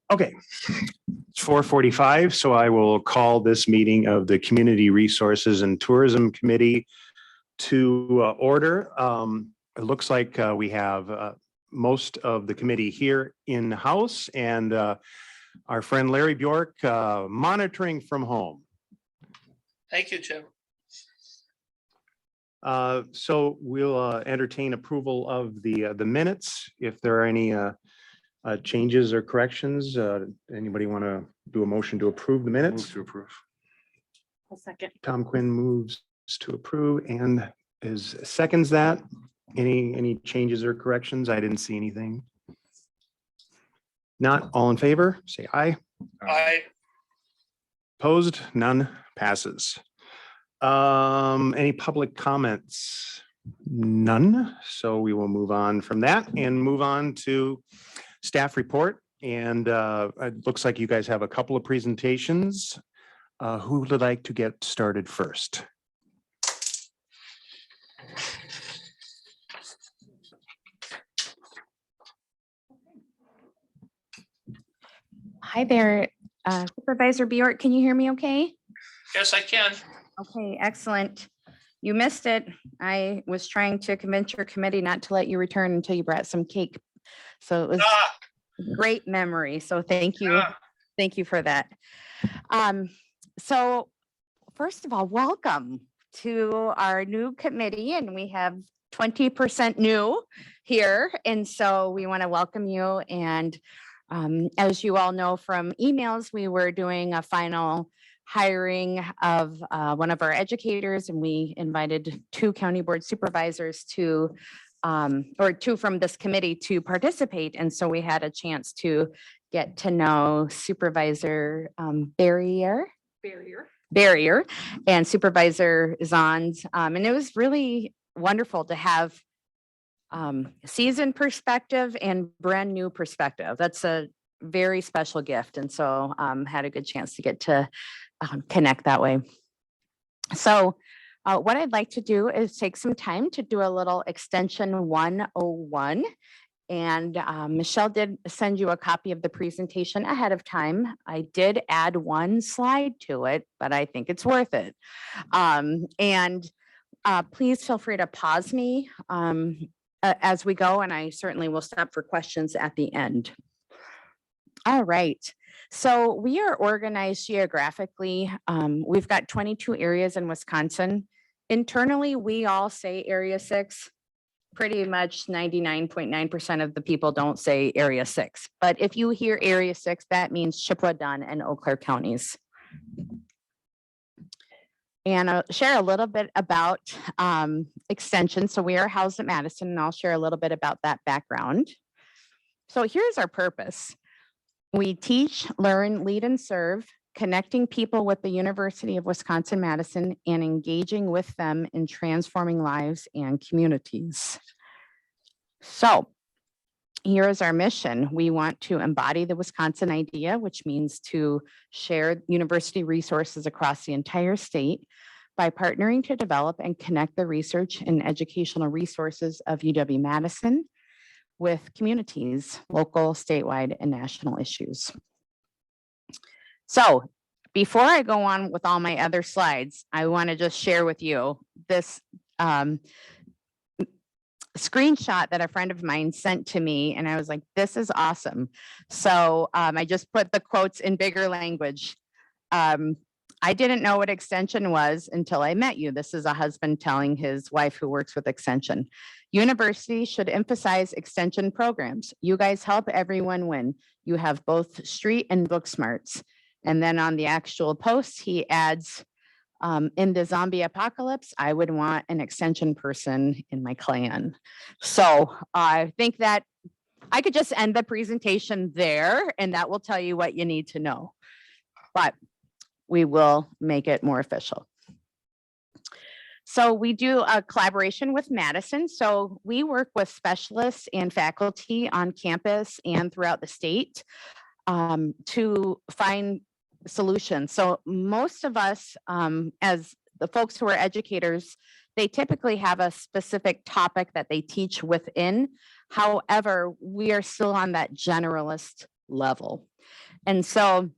Okay, it's 4:45, so I will call this meeting of the Community Resources and Tourism Committee to order. It looks like we have most of the committee here in-house, and our friend Larry Bjork monitoring from home. Thank you, Jim. So we'll entertain approval of the minutes. If there are any changes or corrections, anybody want to do a motion to approve the minutes? Move to approve. I'll second. Tom Quinn moves to approve and seconds that. Any changes or corrections? I didn't see anything. Not all in favor, say aye. Aye. Opposed, none, passes. Any public comments? None. So we will move on from that and move on to staff report. And it looks like you guys have a couple of presentations. Who would like to get started first? Hi there, Supervisor Bjork. Can you hear me okay? Yes, I can. Okay, excellent. You missed it. I was trying to convince your committee not to let you return until you brought some cake. So it was great memory. So thank you. Thank you for that. So first of all, welcome to our new committee, and we have 20% new here. And so we want to welcome you. And as you all know from emails, we were doing a final hiring of one of our educators, and we invited 2 county board supervisors to, or 2 from this committee to participate. And so we had a chance to get to know Supervisor Barrier and Supervisor Zons. And it was really wonderful to have seasoned perspective and brand new perspective. That's a very special gift. And so had a good chance to get to connect that way. So what I'd like to do is take some time to do a little extension 101. And Michelle did send you a copy of the presentation ahead of time. I did add 1 slide to it, but I think it's worth it. Please feel free to pause me as we go, and I certainly will stop for questions at the end. All right. So we are organized geographically. We've got 22 areas in Wisconsin. Internally, we all say Area 6. Pretty much 99.9% of the people don't say Area 6. But if you hear Area 6, that means Chippewa, Dunn, and Eau Claire counties. And I'll share a little bit about extension. So we are housed at Madison, and I'll share a little bit about that background. So here's our purpose. We teach, learn, lead, and serve, connecting people with the University of Wisconsin-Madison and engaging with them in transforming lives and communities. So here is our mission. We want to embody the Wisconsin idea, which means to share university resources across the entire state by partnering to develop and connect the research and educational resources of UW Madison with communities, local, statewide, and national issues. So before I go on with all my other slides, I want to just share with you this screenshot that a friend of mine sent to me, and I was like, this is awesome. So I just put the quotes in bigger language. I didn't know what extension was until I met you. This is a husband telling his wife who works with extension. Universities should emphasize extension programs. You guys help everyone win. You have both street and book smarts. And then on the actual post, he adds, in the zombie apocalypse, I would want an extension person in my clan. So I think that I could just end the presentation there, and that will tell you what you need to know. But we will make it more official. So we do a collaboration with Madison. So we work with specialists and faculty on campus and throughout the state to find solution. So most of us, as the folks who are educators, they typically have a specific topic that they teach within. However, we are still on that generalist level. And so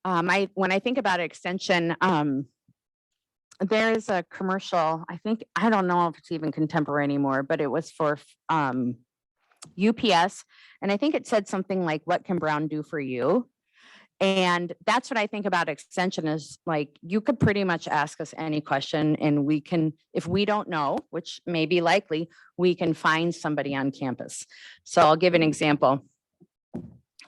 when I think about extension, there is a commercial, I don't know if it's even contemporary anymore, but it was for UPS. And I think it said something like, what can Brown do for you? And that's what I think about extension is like, you could pretty much ask us any question and we can, if we don't know, which may be likely, we can find somebody on campus. So I'll give an example.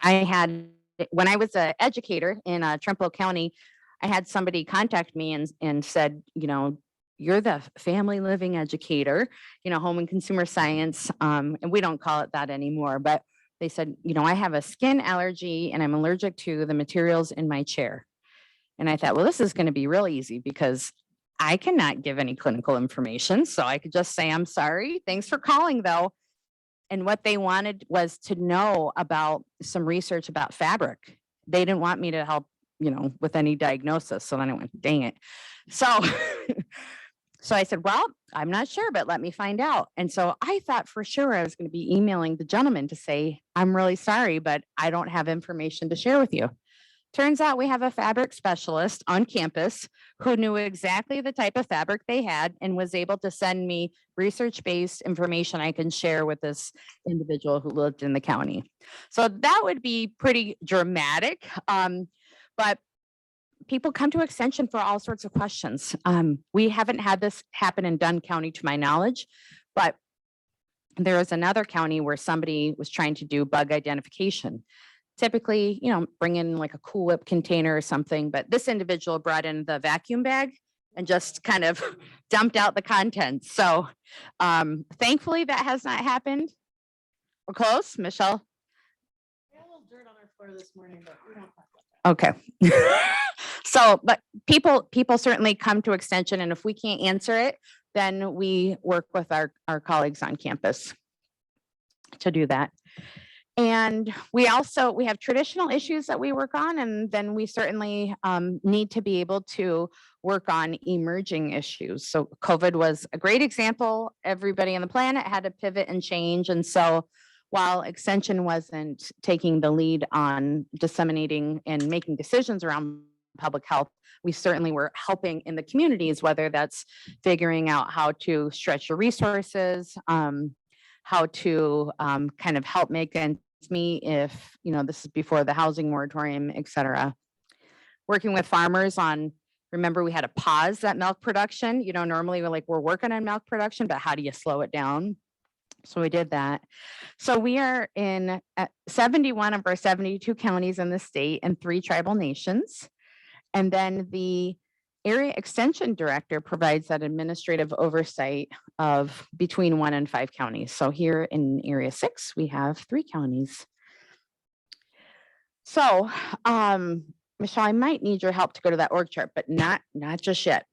When I was an educator in Trempealeau County, I had somebody contact me and said, you're the family living educator, home and consumer science. And we don't call it that anymore, but they said, I have a skin allergy and I'm allergic to the materials in my chair. And I thought, well, this is going to be real easy because I cannot give any clinical information. So I could just say, I'm sorry. Thanks for calling though. And what they wanted was to know about some research about fabric. They didn't want me to help, with any diagnosis. So then I went, dang it. So I said, well, I'm not sure, but let me find out. And so I thought for sure I was going to be emailing the gentleman to say, I'm really sorry, but I don't have information to share with you. Turns out we have a fabric specialist on campus who knew exactly the type of fabric they had and was able to send me research-based information I can share with this individual who lived in the county. So that would be pretty dramatic, but people come to extension for all sorts of questions. We haven't had this happen in Dunn County to my knowledge, but there was another county where somebody was trying to do bug identification. Typically, bring in like a Cool Whip container or something, but this individual brought in the vacuum bag and just kind of dumped out the contents. So thankfully that has not happened. We're close, Michelle. We had a little dirt on our floor this morning, but we don't talk about that. Okay. So, but people certainly come to extension, and if we can't answer it, then we work with our colleagues on campus to do that. And we have traditional issues that we work on, and then we certainly need to be able to work on emerging issues. So COVID was a great example. Everybody on the planet had to pivot and change. And so while extension wasn't taking the lead on disseminating and making decisions around public health, we certainly were helping in the communities, whether that's figuring out how to stretch your resources, how to kind of help make ends meet if, this is before the housing moratorium, et cetera. Working with farmers on, remember we had to pause that milk production. Normally we're working on milk production, but how do you slow it down? So we did that. So we are in 71 of our 72 counties in the state and 3 tribal nations. And then the area extension director provides that administrative oversight of between 1 and 5 counties. So here in area 6, we have 3 counties. So, Michelle, I might need your help to go to that org chart, but not just yet.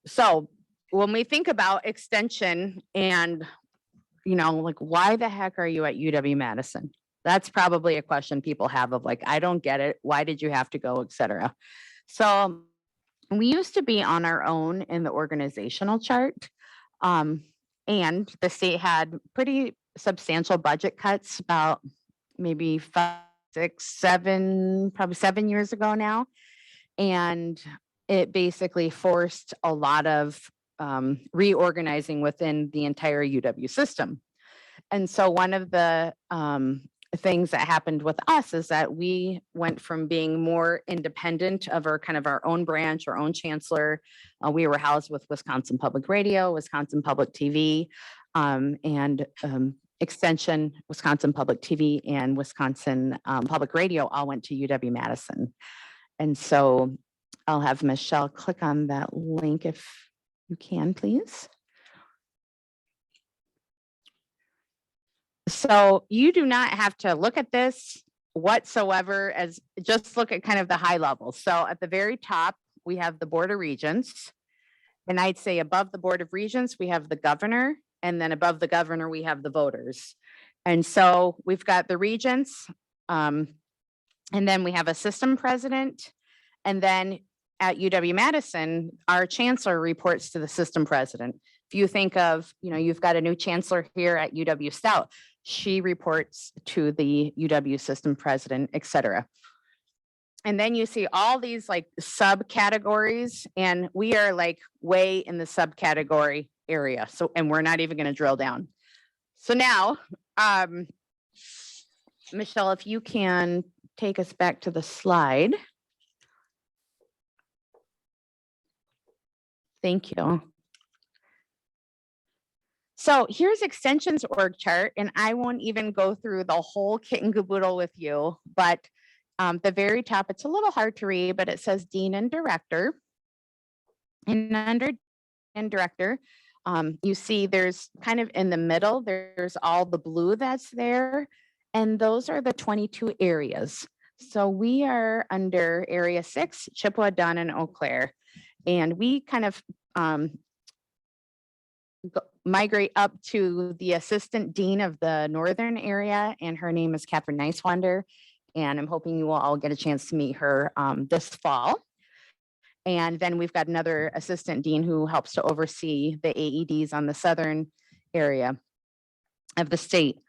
So when we think about extension and, why the heck are you at UW Madison? That's probably a question people have of I don't get it. Why did you have to go, et cetera. So we used to be on our own in the organizational chart, and the state had pretty substantial budget cuts about maybe 5, 6, 7, probably 7 years ago now. And it basically forced a lot of reorganizing within the entire UW system. And so one of the things that happened with us is that we went from being more independent of our own branch, our own chancellor. We were housed with Wisconsin Public Radio, Wisconsin Public TV, and Extension, Wisconsin Public TV, and Wisconsin Public Radio all went to UW Madison. And so I'll have Michelle click on that link if you can, please. So you do not have to look at this whatsoever, as just look at kind of the high level. So at the very top, we have the Board of Regents. And I'd say above the Board of Regents, we have the governor. And then above the governor, we have the voters. And so we've got the regents. And then we have a system president. And then at UW Madison, our chancellor reports to the system president. If you think of, you've got a new chancellor here at UW Stout, she reports to the UW system president, et cetera. And then you see all these like subcategories, and we are like way in the subcategory area. So, and we're not even going to drill down. So now, Michelle, if you can take us back to the slide. Thank you. So here's Extension's org chart, and I won't even go through the whole kit and caboodle with you, but the very top, it's a little hard to read, but it says Dean and Director. And under and Director, you see there's kind of in the middle, there's all the blue that's there, and those are the 22 areas. So we are under Area 6, Chippewa, Dunn, and Eau Claire. And we kind of migrate up to the assistant dean of the northern area, and her name is Catherine Nicewander. And I'm hoping you will all get a chance to meet her this fall. And then we've got another assistant dean who helps to oversee the AEDs on the southern area of the state.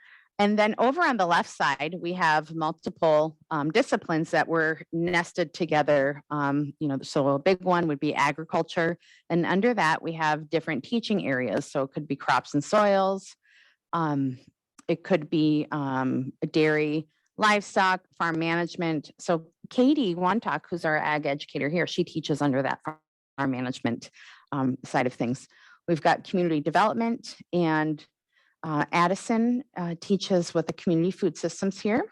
And then over on the left side, we have multiple disciplines that were nested together. So a big one would be agriculture. And under that, we have different teaching areas. So it could be crops and soils. It could be dairy, livestock, farm management. So Katie Wantock, who's our ag educator here, she teaches under that farm management side of things. We've got community development, and Addison teaches with the community food systems here.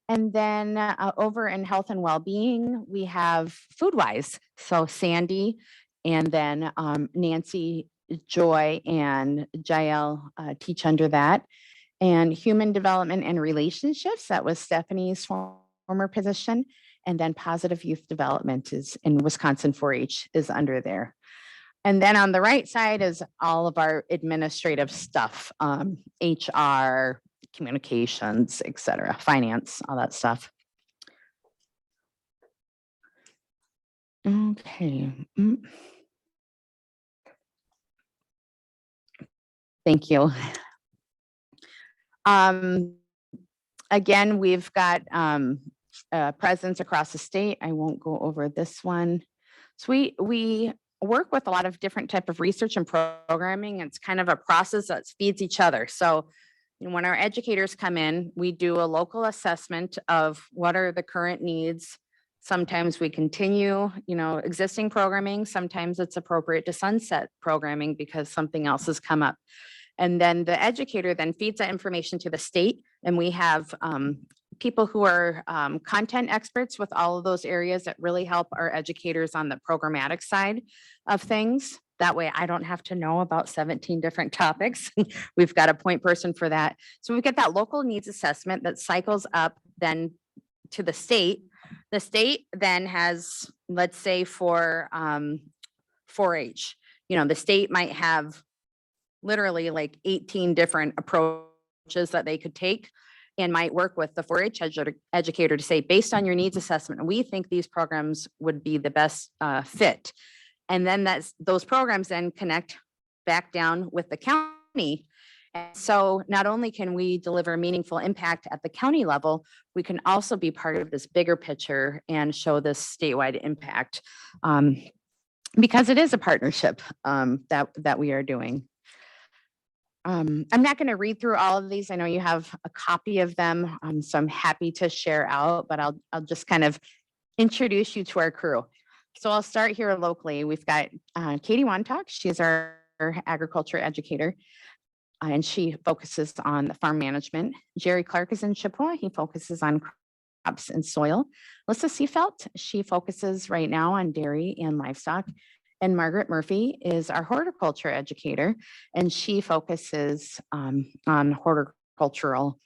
And then over in health and well-being, we have Foodwise. So Sandy, and then Nancy, Joy, and Jael teach under that. And human development and relationships, that was Stephanie's former position. And then positive youth development is in Wisconsin 4-H is under there. And then on the right side is all of our administrative stuff, HR, communications, et cetera, finance, all that stuff. Okay. Thank you. Again, we've got presence across the state. I won't go over this one. So we work with a lot of different type of research and programming. It's kind of a process that feeds each other. So when our educators come in, we do a local assessment of what are the current needs. Sometimes we continue, existing programming. Sometimes it's appropriate to sunset programming because something else has come up. And then the educator then feeds that information to the state. And we have people who are content experts with all of those areas that really help our educators on the programmatic side of things. That way I don't have to know about 17 different topics. We've got a point person for that. So we get that local needs assessment that cycles up then to the state. The state then has, let's say for 4-H, the state might have literally like 18 different approaches that they could take, and might work with the 4-H educator to say, based on your needs assessment, we think these programs would be the best fit. And then those programs then connect back down with the county. And so not only can we deliver meaningful impact at the county level, we can also be part of this bigger picture and show this statewide impact because it is a partnership that we are doing. I'm not going to read through all of these. I know you have a copy of them, so I'm happy to share out, but I'll just kind of introduce you to our crew. So I'll start here locally. We've got Katie Wantock. She's our agriculture educator, and she focuses on the farm management. Jerry Clark is in Chippewa. He focuses on crops and soil. Alyssa Seafelt, she focuses right now on dairy and livestock. And Margaret Murphy is our horticulture educator, and she focuses on horticultural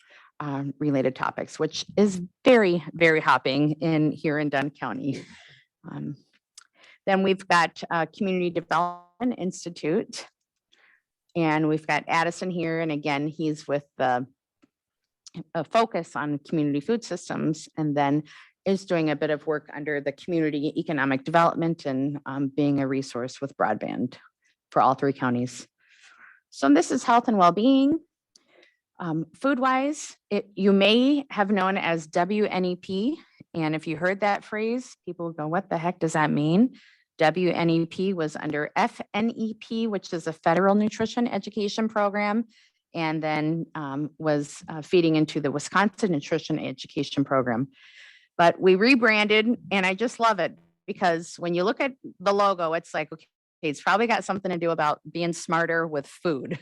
related topics, which is very, very hopping here in Dunn County. Then we've got Community Development Institute, and we've got Addison here. And again, he's with the a focus on community food systems, and then is doing a bit of work under the community economic development and being a resource with broadband for all 3 counties. So this is health and well-being. Foodwise, you may have known as WNEP. And if you heard that phrase, people would go, what the heck does that mean? WNEP was under FNEP, which is a federal nutrition education program, and then was feeding into the Wisconsin nutrition education program. But we rebranded, and I just love it because when you look at the logo, it's like, okay, it's probably got something to do about being smarter with food.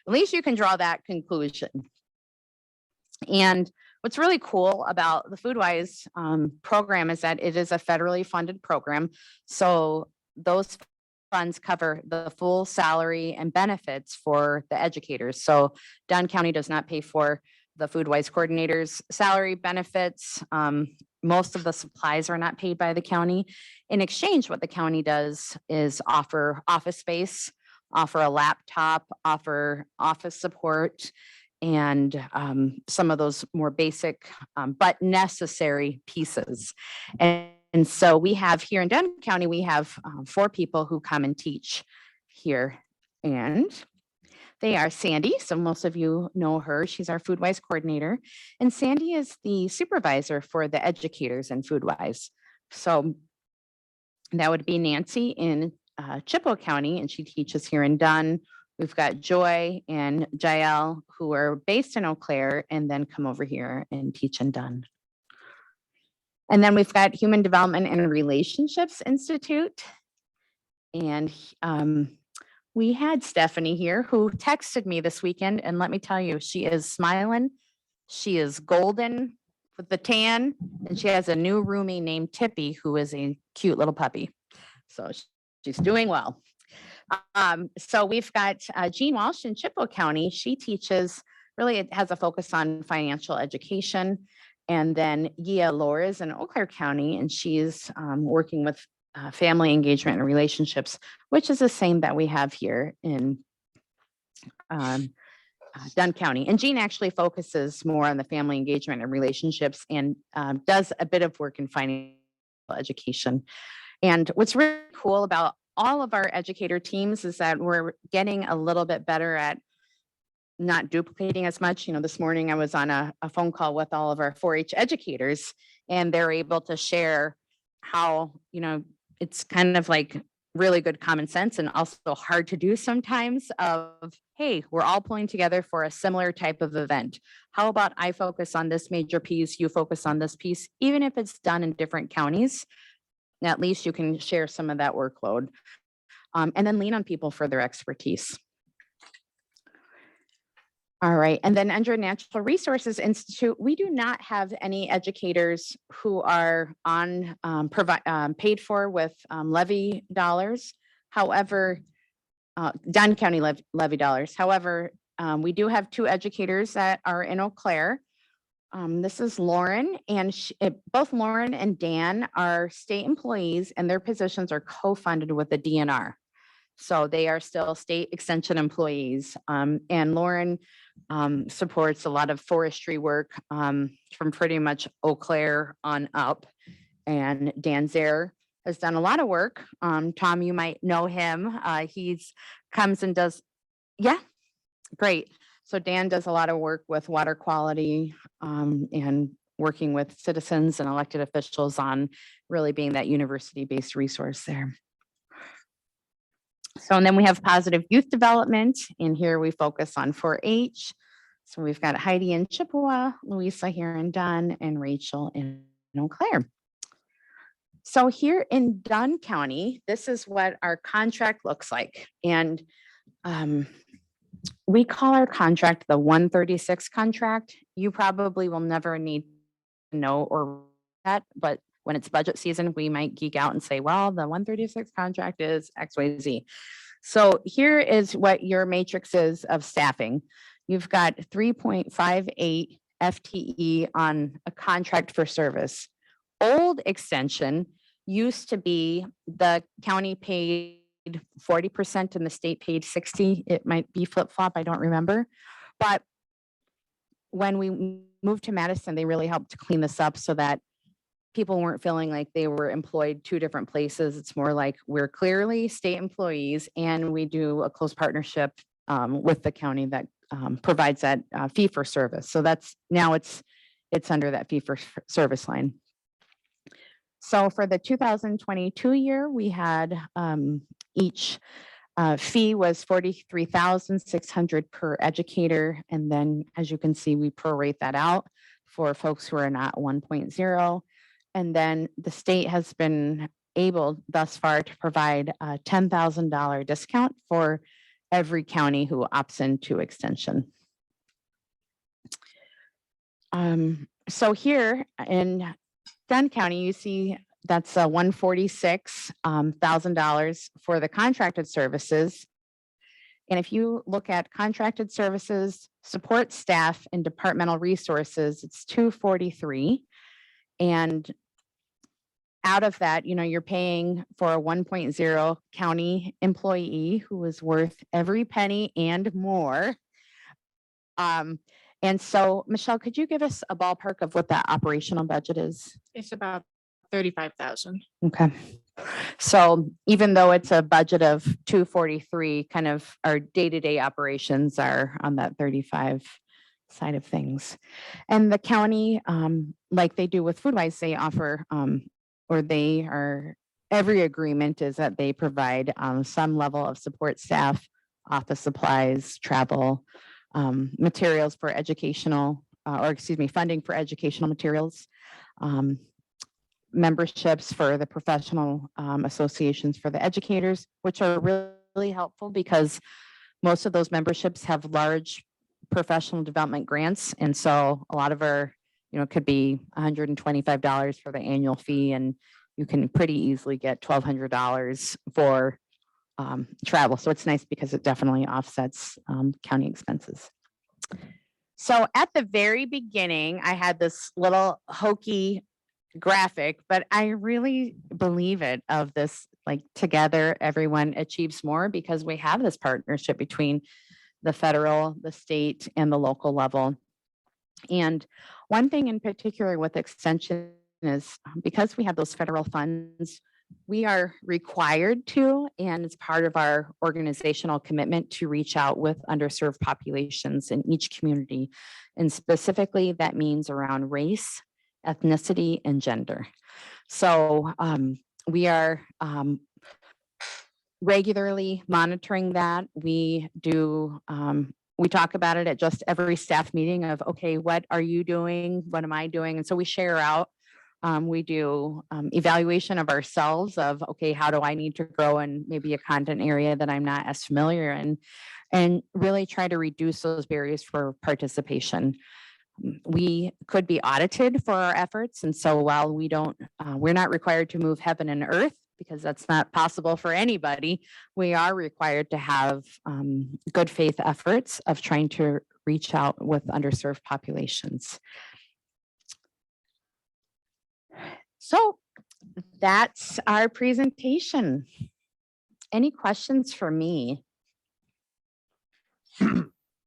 At least you can draw that conclusion. And what's really cool about the Foodwise program is that it is a federally funded program. So those funds cover the full salary and benefits for the educators. So Dunn County does not pay for the Foodwise coordinators' salary, benefits. Most of the supplies are not paid by the county. In exchange, what the county does is offer office space, offer a laptop, offer office support, and some of those more basic but necessary pieces. And so we have here in Dunn County, we have 4 people who come and teach here. And they are Sandy. So most of you know her. She's our Foodwise coordinator. And Sandy is the supervisor for the educators in Foodwise. So that would be Nancy in Chippewa County, and she teaches here in Dunn. We've got Joy and Jael who are based in Eau Claire and then come over here and teach in Dunn. And then we've got Human Development and Relationships Institute. And we had Stephanie here who texted me this weekend, and let me tell you, she is smiling. She is golden with the tan, and she has a new roomie named Tippy, who is a cute little puppy. So she's doing well. So we've got Jean Walsh in Chippewa County. She teaches, really it has a focus on financial education. And then Gia Laura's in Eau Claire County, and she's working with family engagement and relationships, which is the same that we have here in Dunn County. And Jean actually focuses more on the family engagement and relationships and does a bit of work in financial education. And what's really cool about all of our educator teams is that we're getting a little bit better at not duplicating as much. You know, this morning I was on a phone call with all of our 4-H educators, and they're able to share how, you know, it's kind of like really good common sense and also hard to do sometimes of, hey, we're all pulling together for a similar type of event. How about I focus on this major piece, you focus on this piece, even if it's done in different counties, at least you can share some of that workload and then lean on people for their expertise. All right, and then under Natural Resources Institute, we do not have any educators who are on paid for with levy dollars. However, Dunn County levy dollars. However, we do have 2 educators that are in Eau Claire. This is Lauren, and both Lauren and Dan are state employees, and their positions are co-funded with the DNR. So they are still state extension employees. And Lauren supports a lot of forestry work from pretty much Eau Claire on up. And Dan Zare has done a lot of work. Tom, you might know him. He's comes and does, yeah, great. So Dan does a lot of work with water quality and working with citizens and elected officials on really being that university-based resource there. So, and then we have positive youth development, and here we focus on 4-H. So we've got Heidi in Chippewa, Louisa here in Dunn, and Rachel in Eau Claire. So here in Dunn County, this is what our contract looks like. And we call our contract the 136 contract. You probably will never need to know or that, but when it's budget season, we might geek out and say, well, the 136 contract is XYZ. So here is what your matrix is of staffing. You've got 3.58 FTE on a contract for service. Old extension used to be the county paid 40% and the state paid 60. It might be flip-flop, I don't remember. But when we moved to Madison, they really helped to clean this up so that people weren't feeling like they were employed two different places. It's more like we're clearly state employees and we do a close partnership with the county that provides that fee for service. So that's now it's under that fee for service line. So for the 2022 year, we had each fee was $43,600 per educator. And then as you can see, we prorate that out for folks who are not 1.0. And then the state has been able thus far to provide a $10,000 discount for every county who opts into extension. So here in Dunn County, you see that's $146,000 for the contracted services. And if you look at contracted services, support staff, and departmental resources, it's $243,000. And out of that, you're paying for a 1.0 county employee who is worth every penny and more. And so, Michelle, could you give us a ballpark of what that operational budget is? It's about 35,000. Okay. So even though it's a budget of 243, kind of our day-to-day operations are on that 35 side of things. And the county, like they do with Foodwise, they offer, every agreement is that they provide some level of support staff, office supplies, travel, materials for educational, funding for educational materials, memberships for the professional associations for the educators, which are really helpful because most of those memberships have large professional development grants. And so a lot of our, could be $125 for the annual fee, and you can pretty easily get $1,200 for travel. So it's nice because it definitely offsets county expenses. So at the very beginning, I had this little hokey graphic, but I really believe it of this, like together, everyone achieves more because we have this partnership between the federal, the state, and the local level. And one thing in particular with extension is because we have those federal funds, we are required to, and it's part of our organizational commitment to reach out with underserved populations in each community. And specifically, that means around race, ethnicity, and gender. So we are regularly monitoring that. We do, we talk about it at just every staff meeting of, okay, what are you doing? What am I doing? And so we share out. We do evaluation of ourselves of, okay, how do I need to grow in maybe a content area that I'm not as familiar in, and really try to reduce those barriers for participation. We could be audited for our efforts. And so while we don't, we're not required to move heaven and earth because that's not possible for anybody, we are required to have good faith efforts of trying to reach out with underserved populations. So that's our presentation. Any questions for me?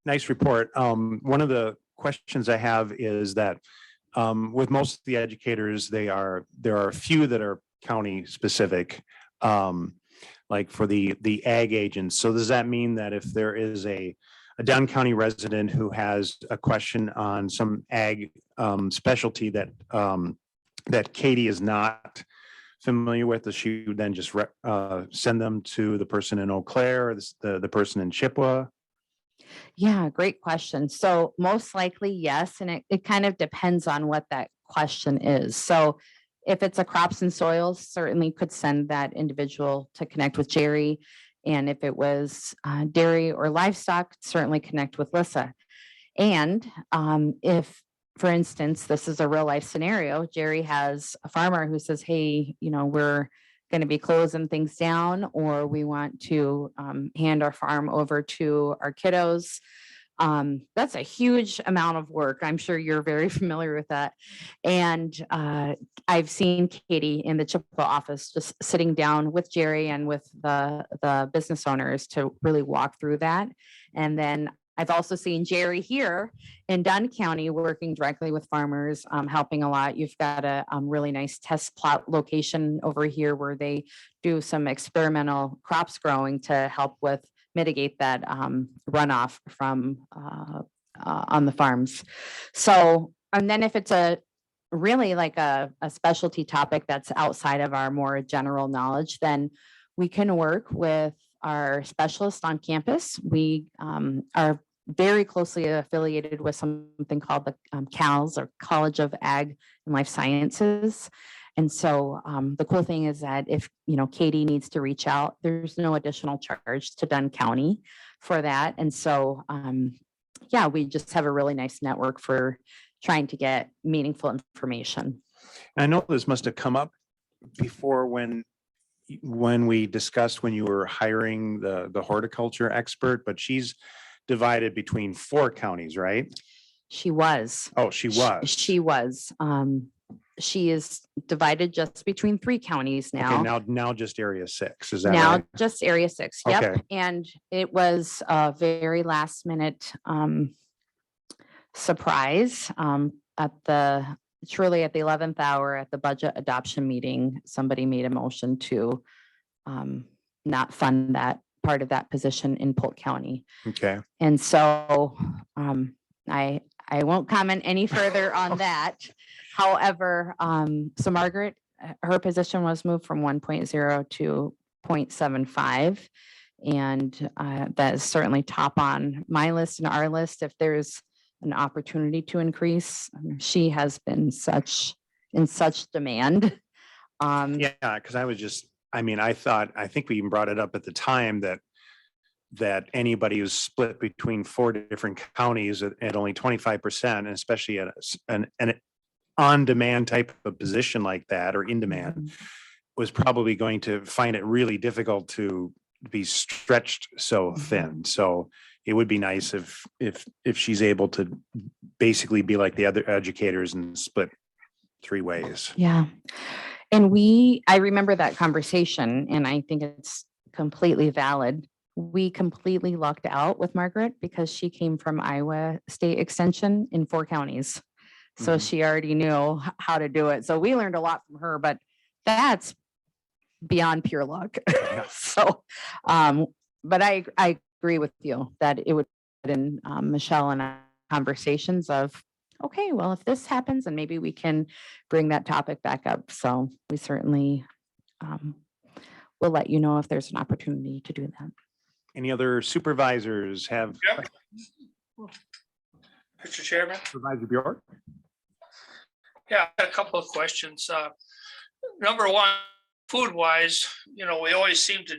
Nice report. One of the questions I have is that with most of the educators, there are a few that are county specific, like for the ag agents. So does that mean that if there is a Dunn County resident who has a question on some ag specialty that that Katie is not familiar with, does she then just send them to the person in Eau Claire or the person in Chippewa? Yeah, great question. So most likely, yes. And it kind of depends on what that question is. So if it's a crops and soils, certainly could send that individual to connect with Jerry. And if it was dairy or livestock, certainly connect with Lissa. And if, for instance, this is a real life scenario, Jerry has a farmer who says, hey, we're going to be closing things down, or we want to hand our farm over to our kiddos. That's a huge amount of work. I'm sure you're very familiar with that. And I've seen Katie in the Chippewa office just sitting down with Jerry and with the business owners to really walk through that. And then I've also seen Jerry here in Dunn County working directly with farmers, helping a lot. You've got a really nice test plot location over here where they do some experimental crops growing to help with mitigate that runoff from on the farms. So, and then if it's a really like a specialty topic that's outside of our more general knowledge, then we can work with our specialists on campus. We are very closely affiliated with something called the CALS, or College of Ag and Life Sciences. And so the cool thing is that if, Katie needs to reach out, there's no additional charge to Dunn County for that. And so, yeah, we just have a really nice network for trying to get meaningful information. I know this must have come up before when we discussed when you were hiring the horticulture expert, but she's divided between 4 counties, right? She was. Oh, she was. She was. She is divided just between 3 counties now. Okay, now just area 6, is that Now right? just area 6. Yep. Okay. And it was a very last minute surprise truly at the 11th hour at the budget adoption meeting. Somebody made a motion to not fund that part of that position in Polk County. Okay. And so I won't comment any further on that. However, so Margaret, her position was moved from 1.0 to 0.75. And that is certainly top on my list and our list. If there's an opportunity to increase, she has been in such demand. Yeah, because I think we even brought it up at the time that anybody who's split between 4 different counties at only 25%, and especially at an on-demand type of position like that, or in demand, was probably going to find it really difficult to be stretched so thin. So it would be nice if she's able to basically be like the other educators and split 3 ways. Yeah. And I remember that conversation, and I think it's completely valid. We completely lucked out with Margaret because she came from Iowa State Extension in 4 counties. So she already knew how to do it. So we learned a lot from her, but that's beyond pure luck. So, but I agree with you that it would put in Michelle and I conversations of, okay, well, if this happens, and maybe we can bring that topic back up. So we certainly will let you know if there's an opportunity to do that. Any other supervisors have? Yep. Mr. Chairman? Supervisor Bjork? Yeah, I had a couple of questions. Number one, Foodwise, we always seem to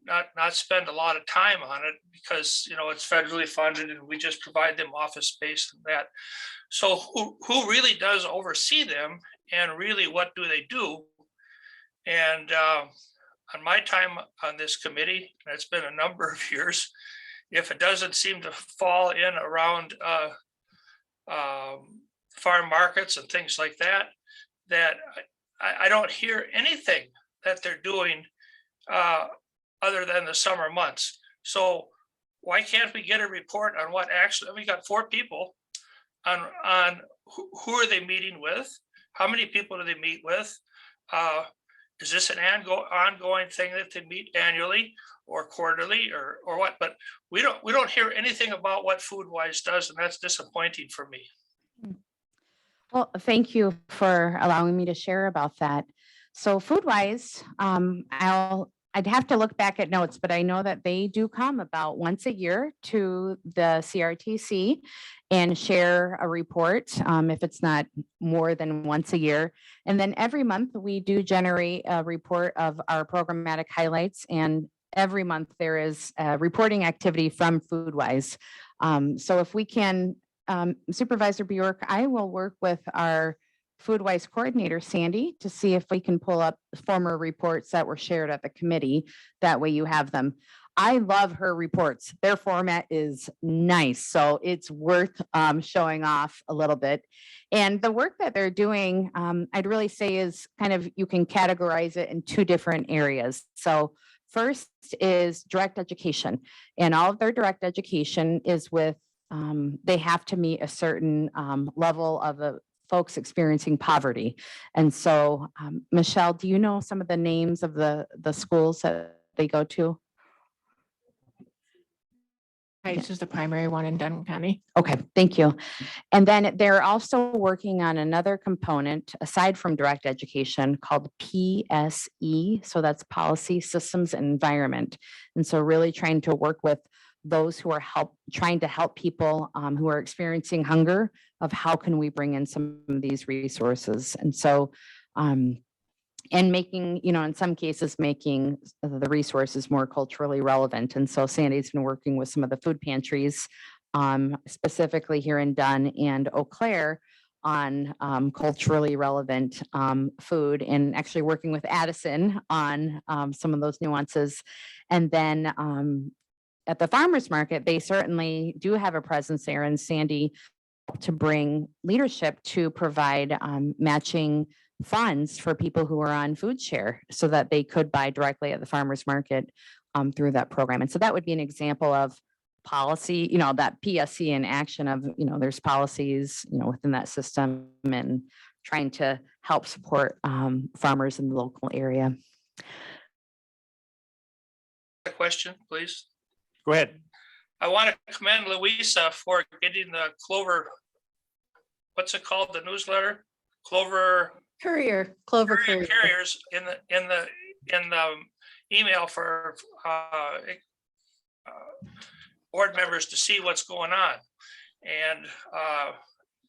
not spend a lot of time on it because, it's federally funded and we just provide them office space and that. So who really does oversee them, and really what do they do? And on my time on this committee, and it's been a number of years, if it doesn't seem to fall in around farm markets and things like that, that I don't hear anything that they're doing other than the summer months. So why can't we get a report on what actually, we got 4 people on who are they meeting with? How many people do they meet with? Is this an ongoing thing that they meet annually or quarterly or what? But we don't hear anything about what Foodwise does, and that's disappointing for me. Well, thank you for allowing me to share about that. So Foodwise, I'd have to look back at notes, but I know that they do come about once a year to the CRTC and share a report, if it's not more than once a year. And then every month we do generate a report of our programmatic highlights, and every month there is a reporting activity from Foodwise. So if we can, Supervisor Bjork, I will work with our Foodwise coordinator, Sandy, to see if we can pull up former reports that were shared at the committee. That way you have them. I love her reports. Their format is nice. So it's worth showing off a little bit. And the work that they're doing, I'd really say is kind of, you can categorize it in 2 different areas. So First is direct education, and all of their direct education is with, they have to meet a certain level of folks experiencing poverty. And so, Michelle, do you know some of the names of the schools that they go to? Heights is the primary one in Dunn County. Okay, thank you. And then they're also working on another component aside from direct education called PSE. So that's Policy, Systems, and Environment. And so really trying to work with those who are trying to help people who are experiencing hunger, of how can we bring in some of these resources. And so, and making, in some cases, making the resources more culturally relevant. And so Sandy's been working with some of the food pantries, specifically here in Dunn and Eau Claire, on culturally relevant food, and actually working with Addison on some of those nuances. And then at the farmers market, they certainly do have a presence there, and Sandy to bring leadership to provide matching funds for people who are on food share so that they could buy directly at the farmers market through that program. And so that would be an example of policy, that PSC in action of, there's policies, within that system, and trying to help support farmers in the local area. A question, please. Go ahead. I want to commend Louisa for getting the Clover, what's it called, the newsletter? Clover Clover Courier. Carriers in the email for board members to see what's going on. And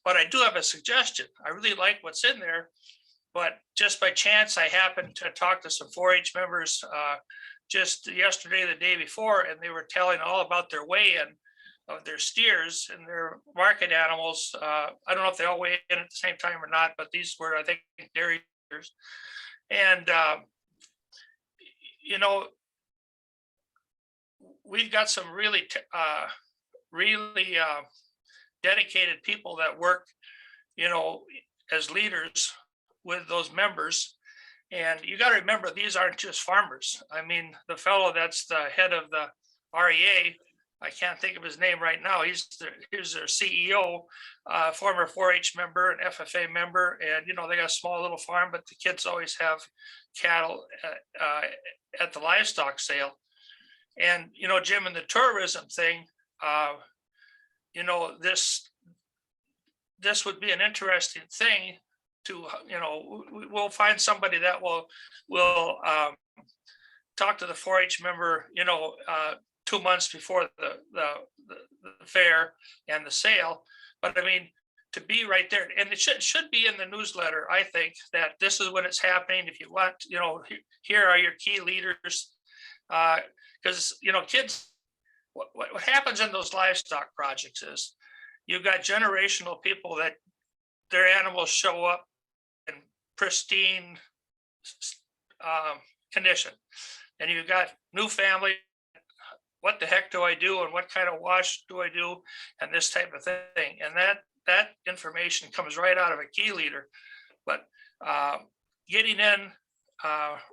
but I do have a suggestion. I really like what's in there, but just by chance, I happened to talk to some 4-H members just yesterday, the day before, and they were telling all about their weigh-in of their steers and their market animals. I don't know if they all weigh in at the same time or not, but these were, I think, dairy steers. And, we've got some really dedicated people that work, as leaders with those members. And you got to remember, these aren't just farmers. I mean, the fellow that's the head of the REA, I can't think of his name right now. He's their CEO, former 4-H member, an FFA member, and they got a small little farm, but the kids always have cattle at the livestock sale. And Jim, in the tourism thing, this would be an interesting thing to we'll find somebody that will talk to the 4-H member 2 months before the fair and the sale. But I mean, to be right there, and it should be in the newsletter, I think, that this is when it's happening. If you want, here are your key leaders, because kids, what happens in those livestock projects is you've got generational people that their animals show up in pristine condition, and you've got new family. What the heck do I do, and what kind of wash do I do, and this type of thing. And that information comes right out of a key leader. But getting in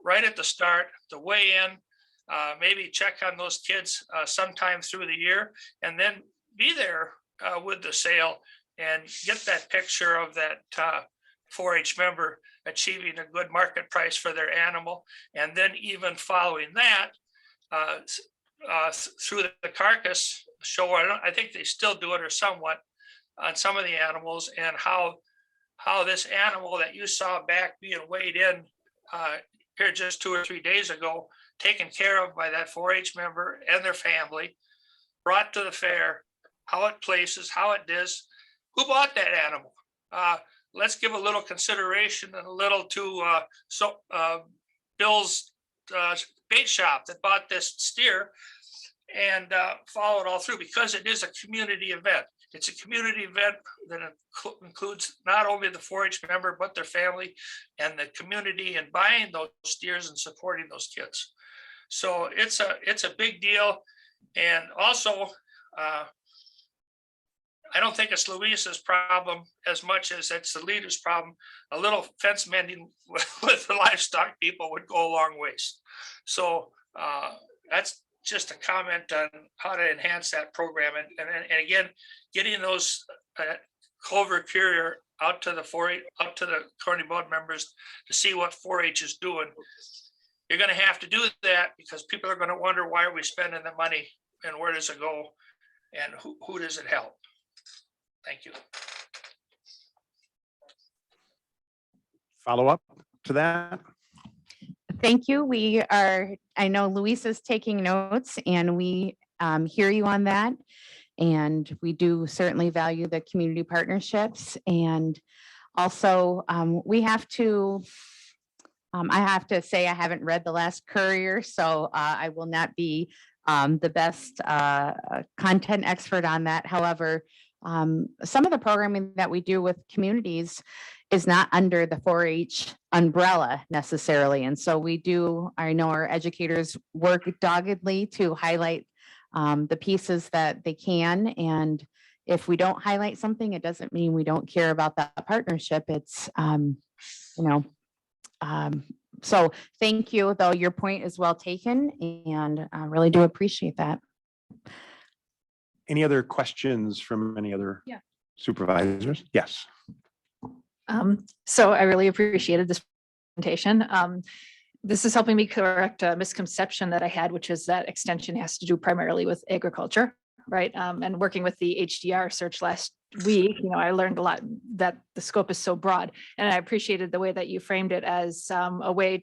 right at the start, the weigh in, maybe check on those kids sometime through the year, and then be there with the sale and get that picture of that 4-H member achieving a good market price for their animal. And then even following that, through the carcass show, I think they still do it, or somewhat, on some of the animals, and how this animal that you saw back being weighed in here just 2 or 3 days ago, taken care of by that 4-H member and their family, brought to the fair, how it places, how it does, who bought that animal. Let's give a little consideration and a little to Bill's bait shop that bought this steer, and follow it all through, because it is a community event. It's a community event that includes not only the 4-H member, but their family and the community, and buying those steers and supporting those kids. So it's a big deal. And also, I don't think it's Louisa's problem as much as it's the leader's problem. A little fence mending with the livestock people would go a long ways. So That's just a comment on how to enhance that program. And again, getting those Clover Courier out to the 4-H, out to the county board members to see what 4-H is doing. You're going to have to do that because people are going to wonder, why are we spending the money and where does it go and who does it help? Thank you. Follow up to that? Thank you. I know Luis is taking notes and we hear you on that. And we do certainly value the community partnerships. And also we have to, I have to say, I haven't read the last Courier, so I will not be the best content expert on that. However, some of the programming that we do with communities is not under the 4-H umbrella necessarily. And so we do, I know our educators work doggedly to highlight the pieces that they can. And if we don't highlight something, it doesn't mean we don't care about that partnership. It's, so thank you, though your point is well taken, and I really do appreciate that. Any other questions from any other Yeah. supervisors? Yes. So I really appreciated this presentation. This is helping me correct a misconception that I had, which is that extension has to do primarily with agriculture, right? And working with the HDR search last week, I learned a lot that the scope is so broad, and I appreciated the way that you framed it as a way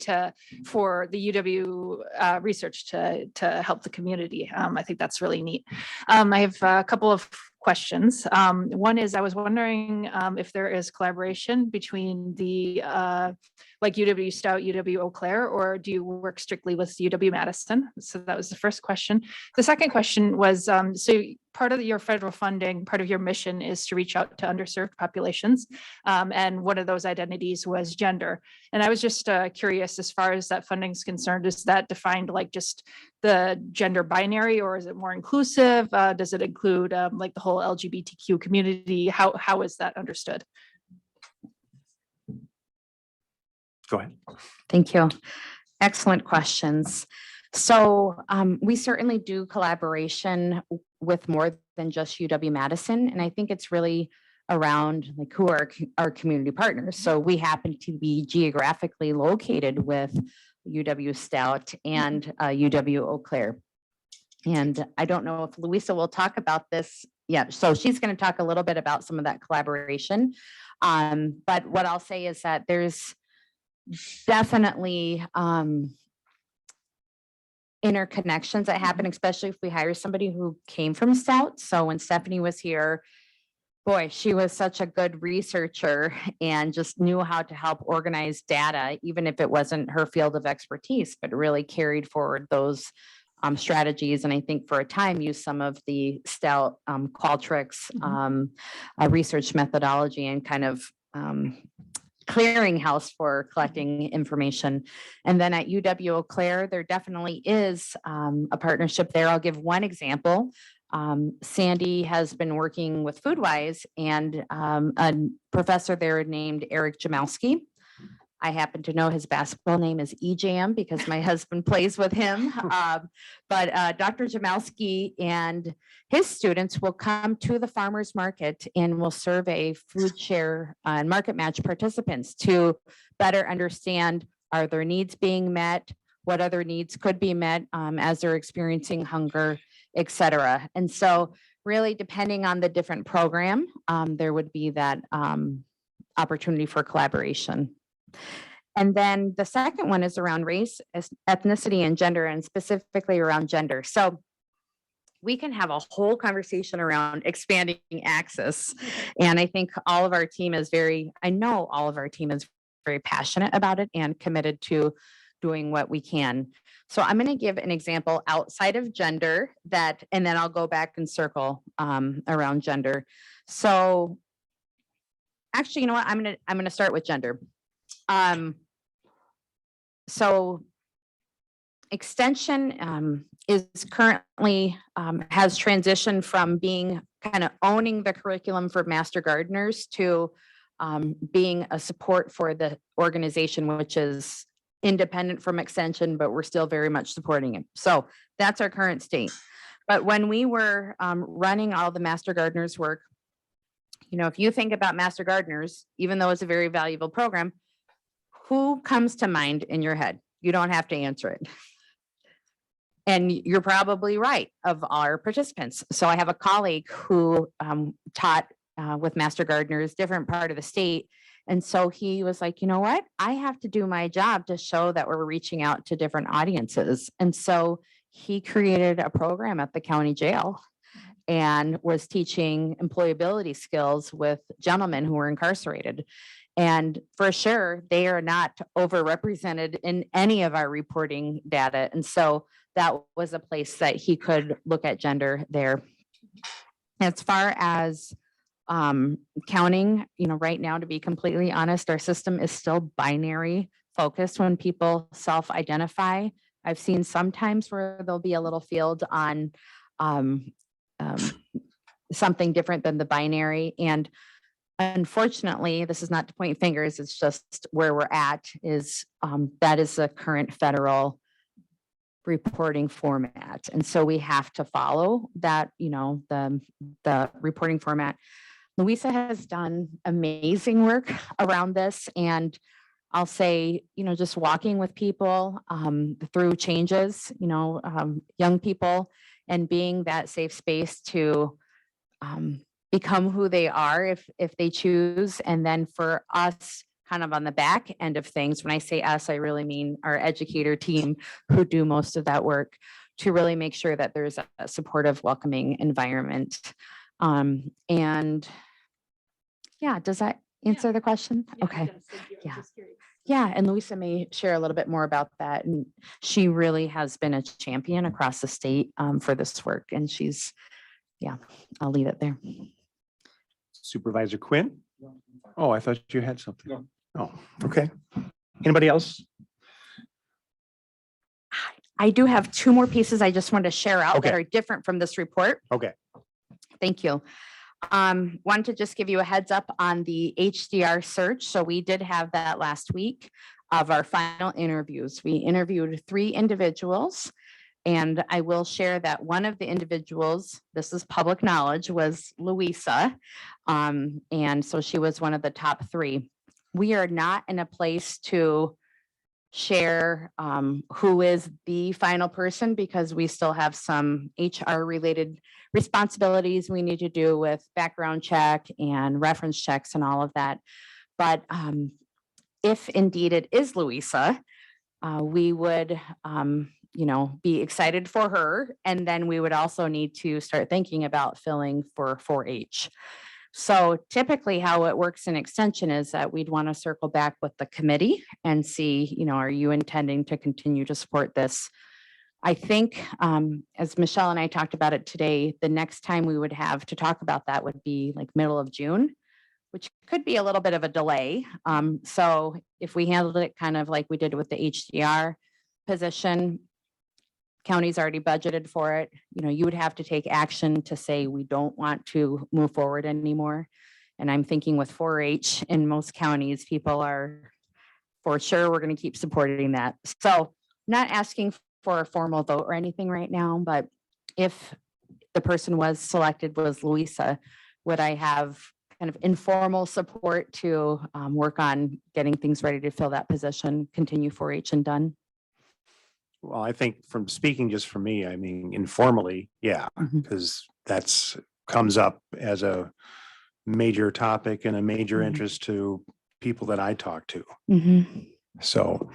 for the UW research to help the community. I think that's really neat. I have a couple of questions. One is, I was wondering if there is collaboration between the like UW Stout, UW Eau Claire, or do you work strictly with UW Madison? So that was the first question. The second question was, so part of your federal funding, part of your mission is to reach out to underserved populations. And one of those identities was gender. And I was just curious, as far as that funding is concerned, is that defined like just the gender binary, or is it more inclusive? Does it include like the whole LGBTQ community? How is that understood? Go ahead. Thank you. Excellent questions. So we certainly do collaboration with more than just UW Madison. And I think it's really around like who are our community partners. So we happen to be geographically located with UW Stout and UW Eau Claire. And I don't know if Louisa will talk about this yet. So she's going to talk a little bit about some of that collaboration. But what I'll say is that there's definitely interconnections that happen, especially if we hire somebody who came from Stout. So when Stephanie was here, boy, she was such a good researcher and just knew how to help organize data, even if it wasn't her field of expertise, but really carried forward those strategies. And I think for a time used some of the Stout Qualtrics research methodology and kind of clearinghouse for collecting information. And then at UW Eau Claire, there definitely is a partnership there. I'll give one example. Sandy has been working with Foodwise and a professor there named Eric Jamalski. I happen to know his basketball name is EJam because my husband plays with him. But Dr. Jamalski and his students will come to the farmers market and will survey food share and market match participants to better understand, are their needs being met? What other needs could be met as they're experiencing hunger, et cetera. And so really depending on the different program, there would be that opportunity for collaboration. And then the second one is around race, ethnicity, and gender, and specifically around gender. So we can have a whole conversation around expanding access. And I think all of our team is I know all of our team is very passionate about it and committed to doing what we can. So I'm going to give an example outside of gender and then I'll go back and circle around gender. So actually, you know what? I'm going to start with gender. So extension is currently has transitioned from being kind of owning the curriculum for master gardeners to being a support for the organization, which is independent from extension, but we're still very much supporting it. So that's our current state. But when we were running all the Master Gardeners work, if you think about Master Gardeners, even though it's a very valuable program, who comes to mind in your head? You don't have to answer it. And you're probably right of our participants. So I have a colleague who taught with Master Gardeners, different part of the state. And so he was like, you know what? I have to do my job to show that we're reaching out to different audiences. And so he created a program at the county jail and was teaching employability skills with gentlemen who were incarcerated. And for sure, they are not overrepresented in any of our reporting data. And so that was a place that he could look at gender there. As far as counting, right now, to be completely honest, our system is still binary focused when people self-identify. I've seen sometimes where there'll be a little field on something different than the binary. And unfortunately, this is not to point fingers, it's just where we're at is that is the current federal reporting format. And so we have to follow that, the reporting format. Louisa has done amazing work around this. And I'll say, just walking with people through changes, young people, and being that safe space to become who they are if they choose. And then for us, kind of on the back end of things, when I say us, I really mean our educator team who do most of that work to really make sure that there's a supportive, welcoming environment. And yeah, does that answer the question? Okay. Yeah. Yeah, and Louisa may share a little bit more about that. And she really has been a champion across the state for this work. And I'll leave it there. Supervisor Quinn? Oh, I thought you had something. Oh, okay. Anybody else? I do have two more pieces I just wanted to share out that Okay. are different from this report. Okay. Thank you. Want to just give you a heads up on the HDR search. So we did have that last week of our final interviews. We interviewed 3 individuals, and I will share that one of the individuals, this is public knowledge, was Louisa. And so she was one of the top 3. We are not in a place to share who is the final person because we still have some HR related responsibilities we need to do with background check and reference checks and all of that. But if indeed it is Louisa, we would be excited for her. And then we would also need to start thinking about filling for 4-H. So typically how it works in extension is that we'd want to circle back with the committee and see, are you intending to continue to support this? I think, as Michelle and I talked about it today, the next time we would have to talk about that would be like middle of June, which could be a little bit of a delay. So if we handled it kind of like we did with the HDR position, county's already budgeted for it, you would have to take action to say we don't want to move forward anymore. And I'm thinking with 4-H in most counties, people are for sure we're going to keep supporting that. So not asking for a formal vote or anything right now, but if the person was selected was Louisa, would I have kind of informal support to work on getting things ready to fill that position, continue 4-H and Dunn? Well, I think from speaking just for me, I mean, informally, yeah, Mhm. because that's comes up as a major topic and a major Mhm. interest to people that I talk to. Mhm. So,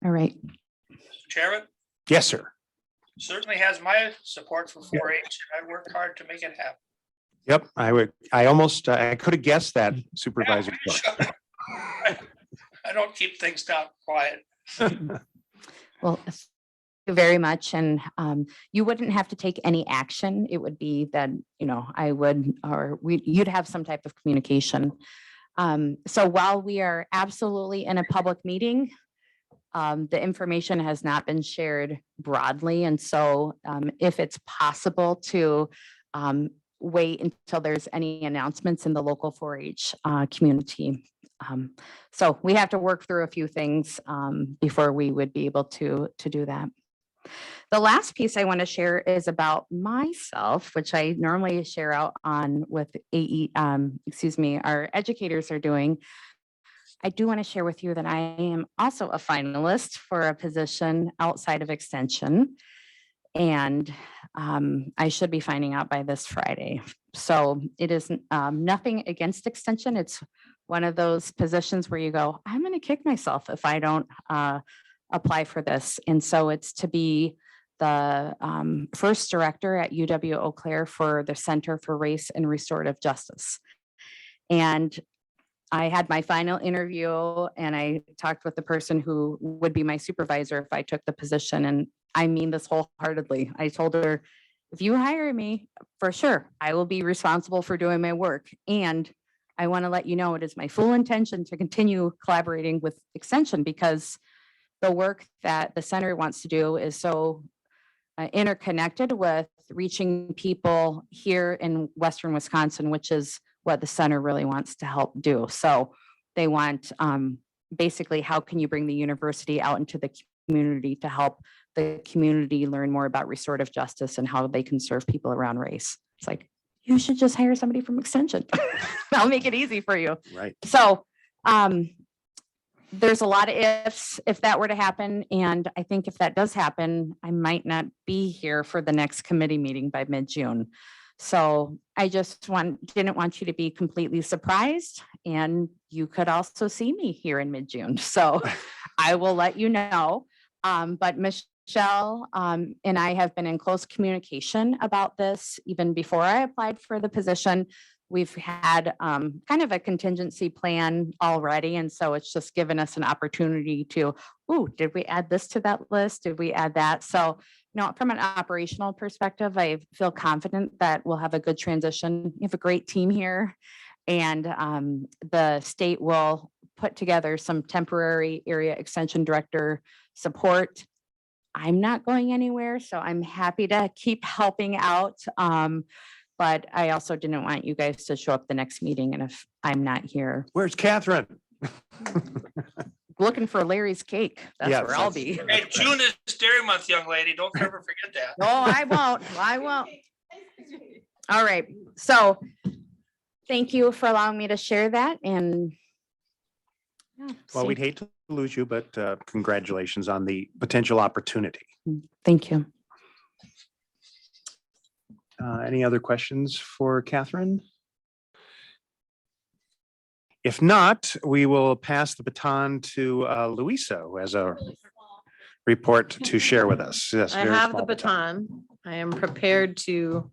All right. Chairman, yes, sir. certainly has my support for 4-H, and I worked hard to make it happen. Yep, I could have guessed that, Supervisor. Yeah, sure. I don't keep things down quiet. Well, thank you very much. And you wouldn't have to take any action. It would be that, I would, or you'd have some type of communication. So while we are absolutely in a public meeting, the information has not been shared broadly. And so if it's possible to wait until there's any announcements in the local 4-H community, So we have to work through a few things before we would be able to do that. The last piece I want to share is about myself, which I normally share out on with our educators are doing. I do want to share with you that I am also a finalist for a position outside of Extension. And I should be finding out by this Friday. So it is nothing against Extension. It's one of those positions where you go, I'm going to kick myself if I don't apply for this. And so it's to be the first director at UW Eau Claire for the Center for Race and Restorative Justice. And I had my final interview and I talked with the person who would be my supervisor if I took the position. And I mean this wholeheartedly. I told her, if you hire me, for sure, I will be responsible for doing my work. And I want to let you know it is my full intention to continue collaborating with Extension because the work that the center wants to do is so interconnected with reaching people here in Western Wisconsin, which is what the center really wants to help do. So they want basically, how can you bring the university out into the community to help the community learn more about restorative justice and how they can serve people around race? It's like, you should just hire somebody from Extension. I'll make it easy for you. Right. So there's a lot of ifs if that were to happen. And I think if that does happen, I might not be here for the next committee meeting by mid-June. So I just didn't want you to be completely surprised. And you could also see me here in mid-June. So I will let you know. But Michelle and I have been in close communication about this even before I applied for the position. We've had kind of a contingency plan already. And so it's just given us an opportunity to, did we add this to that list? Did we add that? So, from an operational perspective, I feel confident that we'll have a good transition. We have a great team here. And the state will put together some temporary area extension director support. I'm not going anywhere, so I'm happy to keep helping out. But I also didn't want you guys to show up the next meeting. And if I'm not here, Where's Catherine? looking for Larry's cake, that's Yes, where I'll be. Hey, June is Dairy Month, young lady. Don't ever forget that. No, I won't. I won't. All right. So thank you for allowing me to share that. And Well, we'd hate to lose you, but congratulations on the potential opportunity. thank you. Any other questions for Catherine? If not, we will pass the baton to Louisa, who has a report to share with us. Yes, I very have small the baton. I am prepared to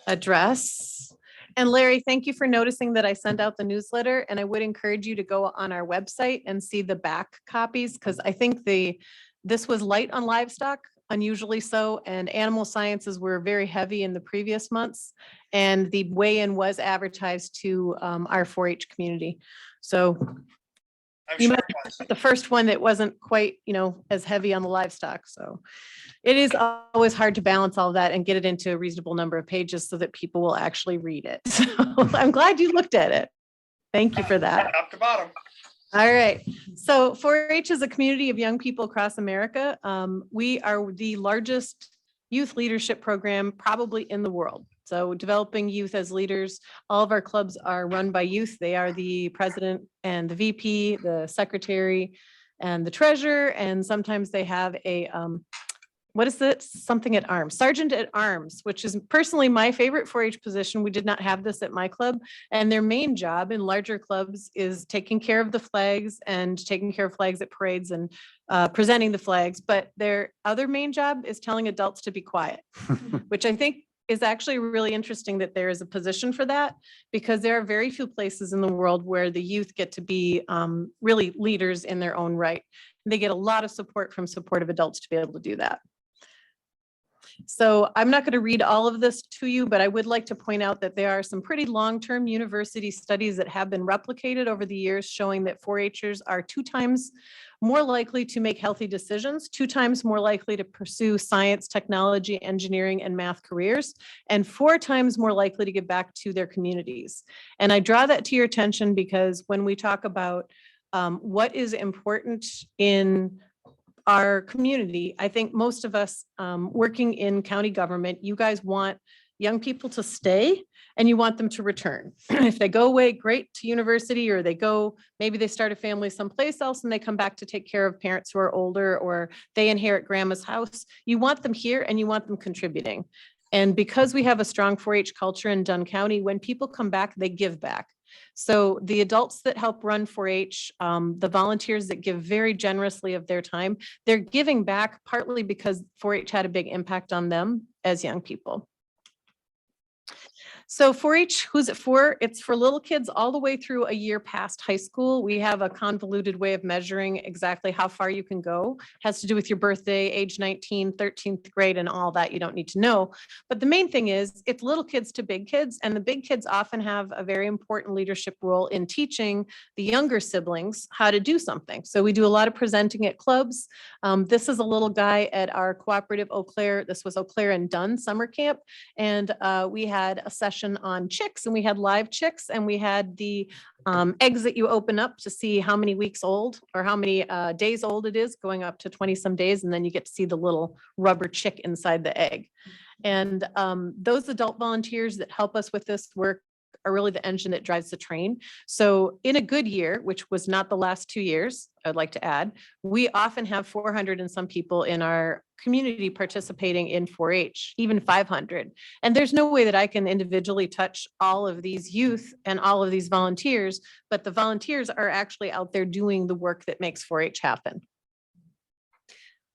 address. And Larry, thank you for noticing that I sent out the newsletter, and I would encourage you to go on our website and see the back copies, because I think this was light on livestock, unusually so, and animal sciences were very heavy in the previous months. And the weigh-in was advertised to our 4-H community. So I'm you sure might it was. be the first one that wasn't quite, as heavy on the livestock. So it is always hard to balance all of that and get it into a reasonable number of pages so that people will actually read it. So I'm glad you looked at it. Thank you for that. Top to bottom. All right. So 4-H is a community of young people across America. We are the largest youth leadership program probably in the world. So developing youth as leaders, all of our clubs are run by youth. They are the president and the VP, the secretary and the treasurer. And sometimes they have a, what is it? Something at arms, sergeant at arms, which is personally my favorite 4-H position. We did not have this at my club. And their main job in larger clubs is taking care of the flags and taking care of flags at parades and presenting the flags. But their other main job is telling adults to be quiet, which I think is actually really interesting that there is a position for that, because there are very few places in the world where the youth get to be really leaders in their own right. They get a lot of support from supportive adults to be able to do that. So I'm not going to read all of this to you, but I would like to point out that there are some pretty long-term university studies that have been replicated over the years showing that 4-Hers are 2 times more likely to make healthy decisions, 2 times more likely to pursue science, technology, engineering, and math careers, and 4 times more likely to give back to their communities. And I draw that to your attention because when we talk about what is important in our community, I think most of us working in county government, you guys want young people to stay and you want them to return. If they go away, great, to university, or they go, maybe they start a family someplace else and they come back to take care of parents who are older, or they inherit grandma's house. You want them here and you want them contributing. And because we have a strong 4-H culture in Dunn County, when people come back, they give back. So the adults that help run 4-H, the volunteers that give very generously of their time, they're giving back partly because 4-H had a big impact on them as young people. So 4-H, who's it for? It's for little kids all the way through a year past high school. We have a convoluted way of measuring exactly how far you can go. It has to do with your birthday, age 19, 13th grade, and all that you don't need to know. But the main thing is it's little kids to big kids, and the big kids often have a very important leadership role in teaching the younger siblings how to do something. So we do a lot of presenting at clubs. This is a little guy at our cooperative Eau Claire. This was Eau Claire and Dunn summer camp. And we had a session on chicks, and we had live chicks, and we had the eggs that you open up to see how many weeks old or how many days old it is, going up to 20 some days. And then you get to see the little rubber chick inside the egg. And those adult volunteers that help us with this work are really the engine that drives the train. So in a good year, which was not the last 2 years, I'd like to add, we often have 400 and some people in our community participating in 4-H, even 500. And there's no way that I can individually touch all of these youth and all of these volunteers, but the volunteers are actually out there doing the work that makes 4-H happen.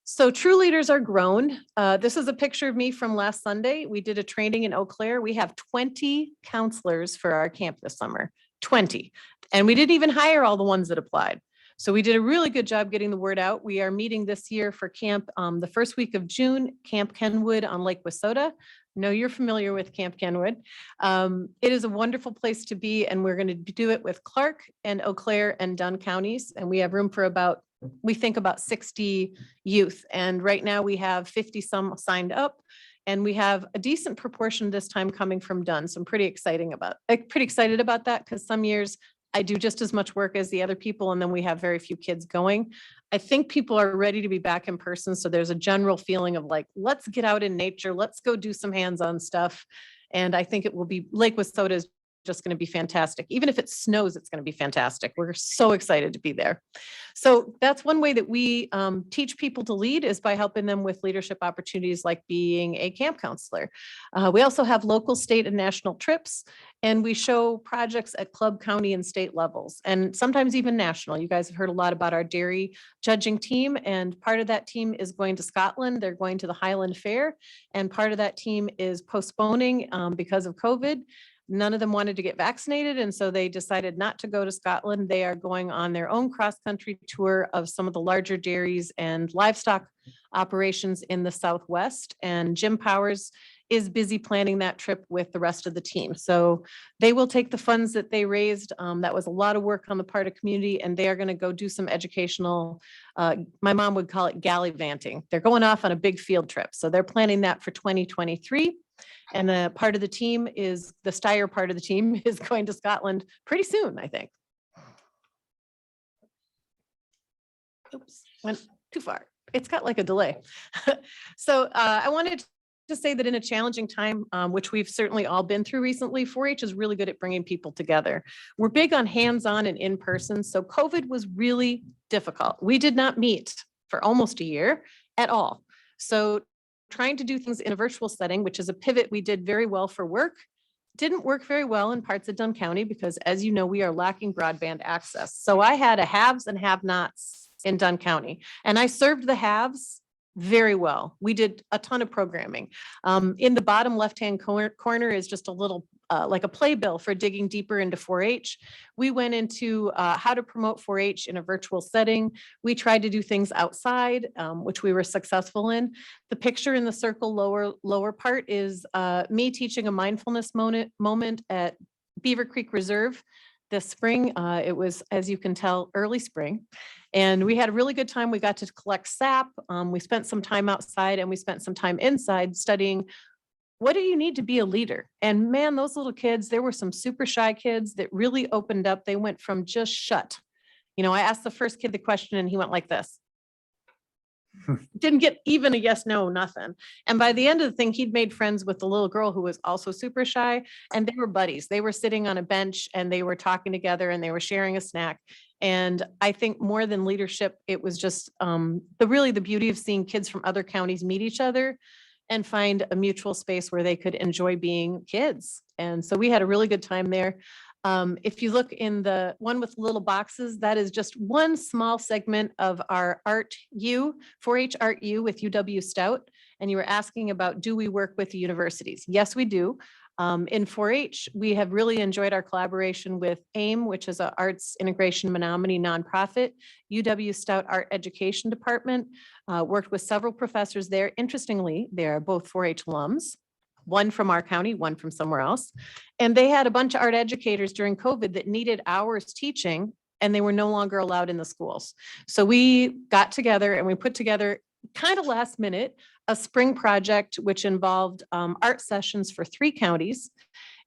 So true leaders are grown. This is a picture of me from last Sunday. We did a training in Eau Claire. We have 20 counselors for our camp this summer, 20. And we didn't even hire all the ones that applied. So we did a really good job getting the word out. We are meeting this year for camp the first week of June, Camp Kenwood on Lake Wissota. No, you're familiar with Camp Kenwood. It is a wonderful place to be, and we're going to do it with Clark and Eau Claire and Dunn counties. And we have room for about, we think about 60 youth. And right now we have 50 some signed up, and we have a decent proportion this time coming from Dunn. So I'm pretty excited about that, because some years I do just as much work as the other people, and then we have very few kids going. I think people are ready to be back in person. So there's a general feeling of like, let's get out in nature. Let's go do some hands-on stuff. And I think it will be, Lake Wissota is just going to be fantastic. Even if it snows, it's going to be fantastic. We're so excited to be there. So that's one way that we teach people to lead, is by helping them with leadership opportunities like being a camp counselor. We also have local, state, and national trips, and we show projects at club, county, and state levels, and sometimes even national. You guys have heard a lot about our dairy judging team, and part of that team is going to Scotland. They're going to the Highland Fair, and part of that team is postponing because of COVID. None of them wanted to get vaccinated, and so they decided not to go to Scotland. They are going on their own cross-country tour of some of the larger dairies and livestock operations in the Southwest. And Jim Powers is busy planning that trip with the rest of the team. So they will take the funds that they raised. That was a lot of work on the part of community, and they are going to go do some educational, my mom would call it gallivanting. They're going off on a big field trip. So they're planning that for 2023. And the part of the team is, the Steyr part of the team is going to Scotland pretty soon, I think. Oops, went too far. It's got like a delay. So I wanted to say that in a challenging time, which we've certainly all been through recently, 4-H is really good at bringing people together. We're big on hands-on and in-person. So COVID was really difficult. We did not meet for almost a year at all. So trying to do things in a virtual setting, which is a pivot we did very well for work, didn't work very well in parts of Dunn County because, as you know, we are lacking broadband access. So I had a haves and have-nots in Dunn County, and I served the haves very well. We did a ton of programming. In the bottom left-hand corner is just a little like a playbill for digging deeper into 4-H. We went into how to promote 4-H in a virtual setting. We tried to do things outside, which we were successful in. The picture in the circle lower part is me teaching a mindfulness moment at Beaver Creek Reserve this spring. It was, as you can tell, early spring. And we had a really good time. We got to collect sap. We spent some time outside and we spent some time inside studying what do you need to be a leader? And man, those little kids, there were some super shy kids that really opened up. They went from just shut. I asked the first kid the question and he went like this. Didn't get even a yes, no, nothing. And by the end of the thing, he'd made friends with the little girl who was also super shy, and they were buddies. They were sitting on a bench and they were talking together and they were sharing a snack. And I think more than leadership, it was just the beauty of seeing kids from other counties meet each other and find a mutual space where they could enjoy being kids. And so we had a really good time there. If you look in the one with little boxes, that is just one small segment of our Art U, 4-H Art U with UW Stout. And you were asking about, do we work with the universities? Yes, we do. In 4-H, we have really enjoyed our collaboration with AIM, which is an arts integration Menominee nonprofit, UW Stout Art Education Department, worked with several professors there. Interestingly, they're both 4-H alums, one from our county, one from somewhere else. And they had a bunch of art educators during COVID that needed hours teaching, and they were no longer allowed in the schools. So we got together and we put together kind of last minute a spring project, which involved art sessions for 3 counties,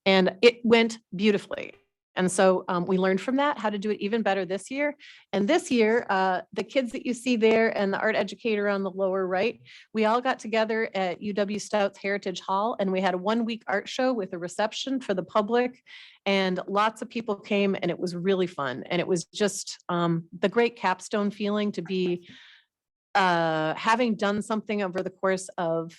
and it went beautifully. And so we learned from that how to do it even better this year. And this year, the kids that you see there and the art educator on the lower right, we all got together at UW Stout's Heritage Hall, and we had a 1-week art show with a reception for the public. And lots of people came, and it was really fun. And it was just the great capstone feeling to be having done something over the course of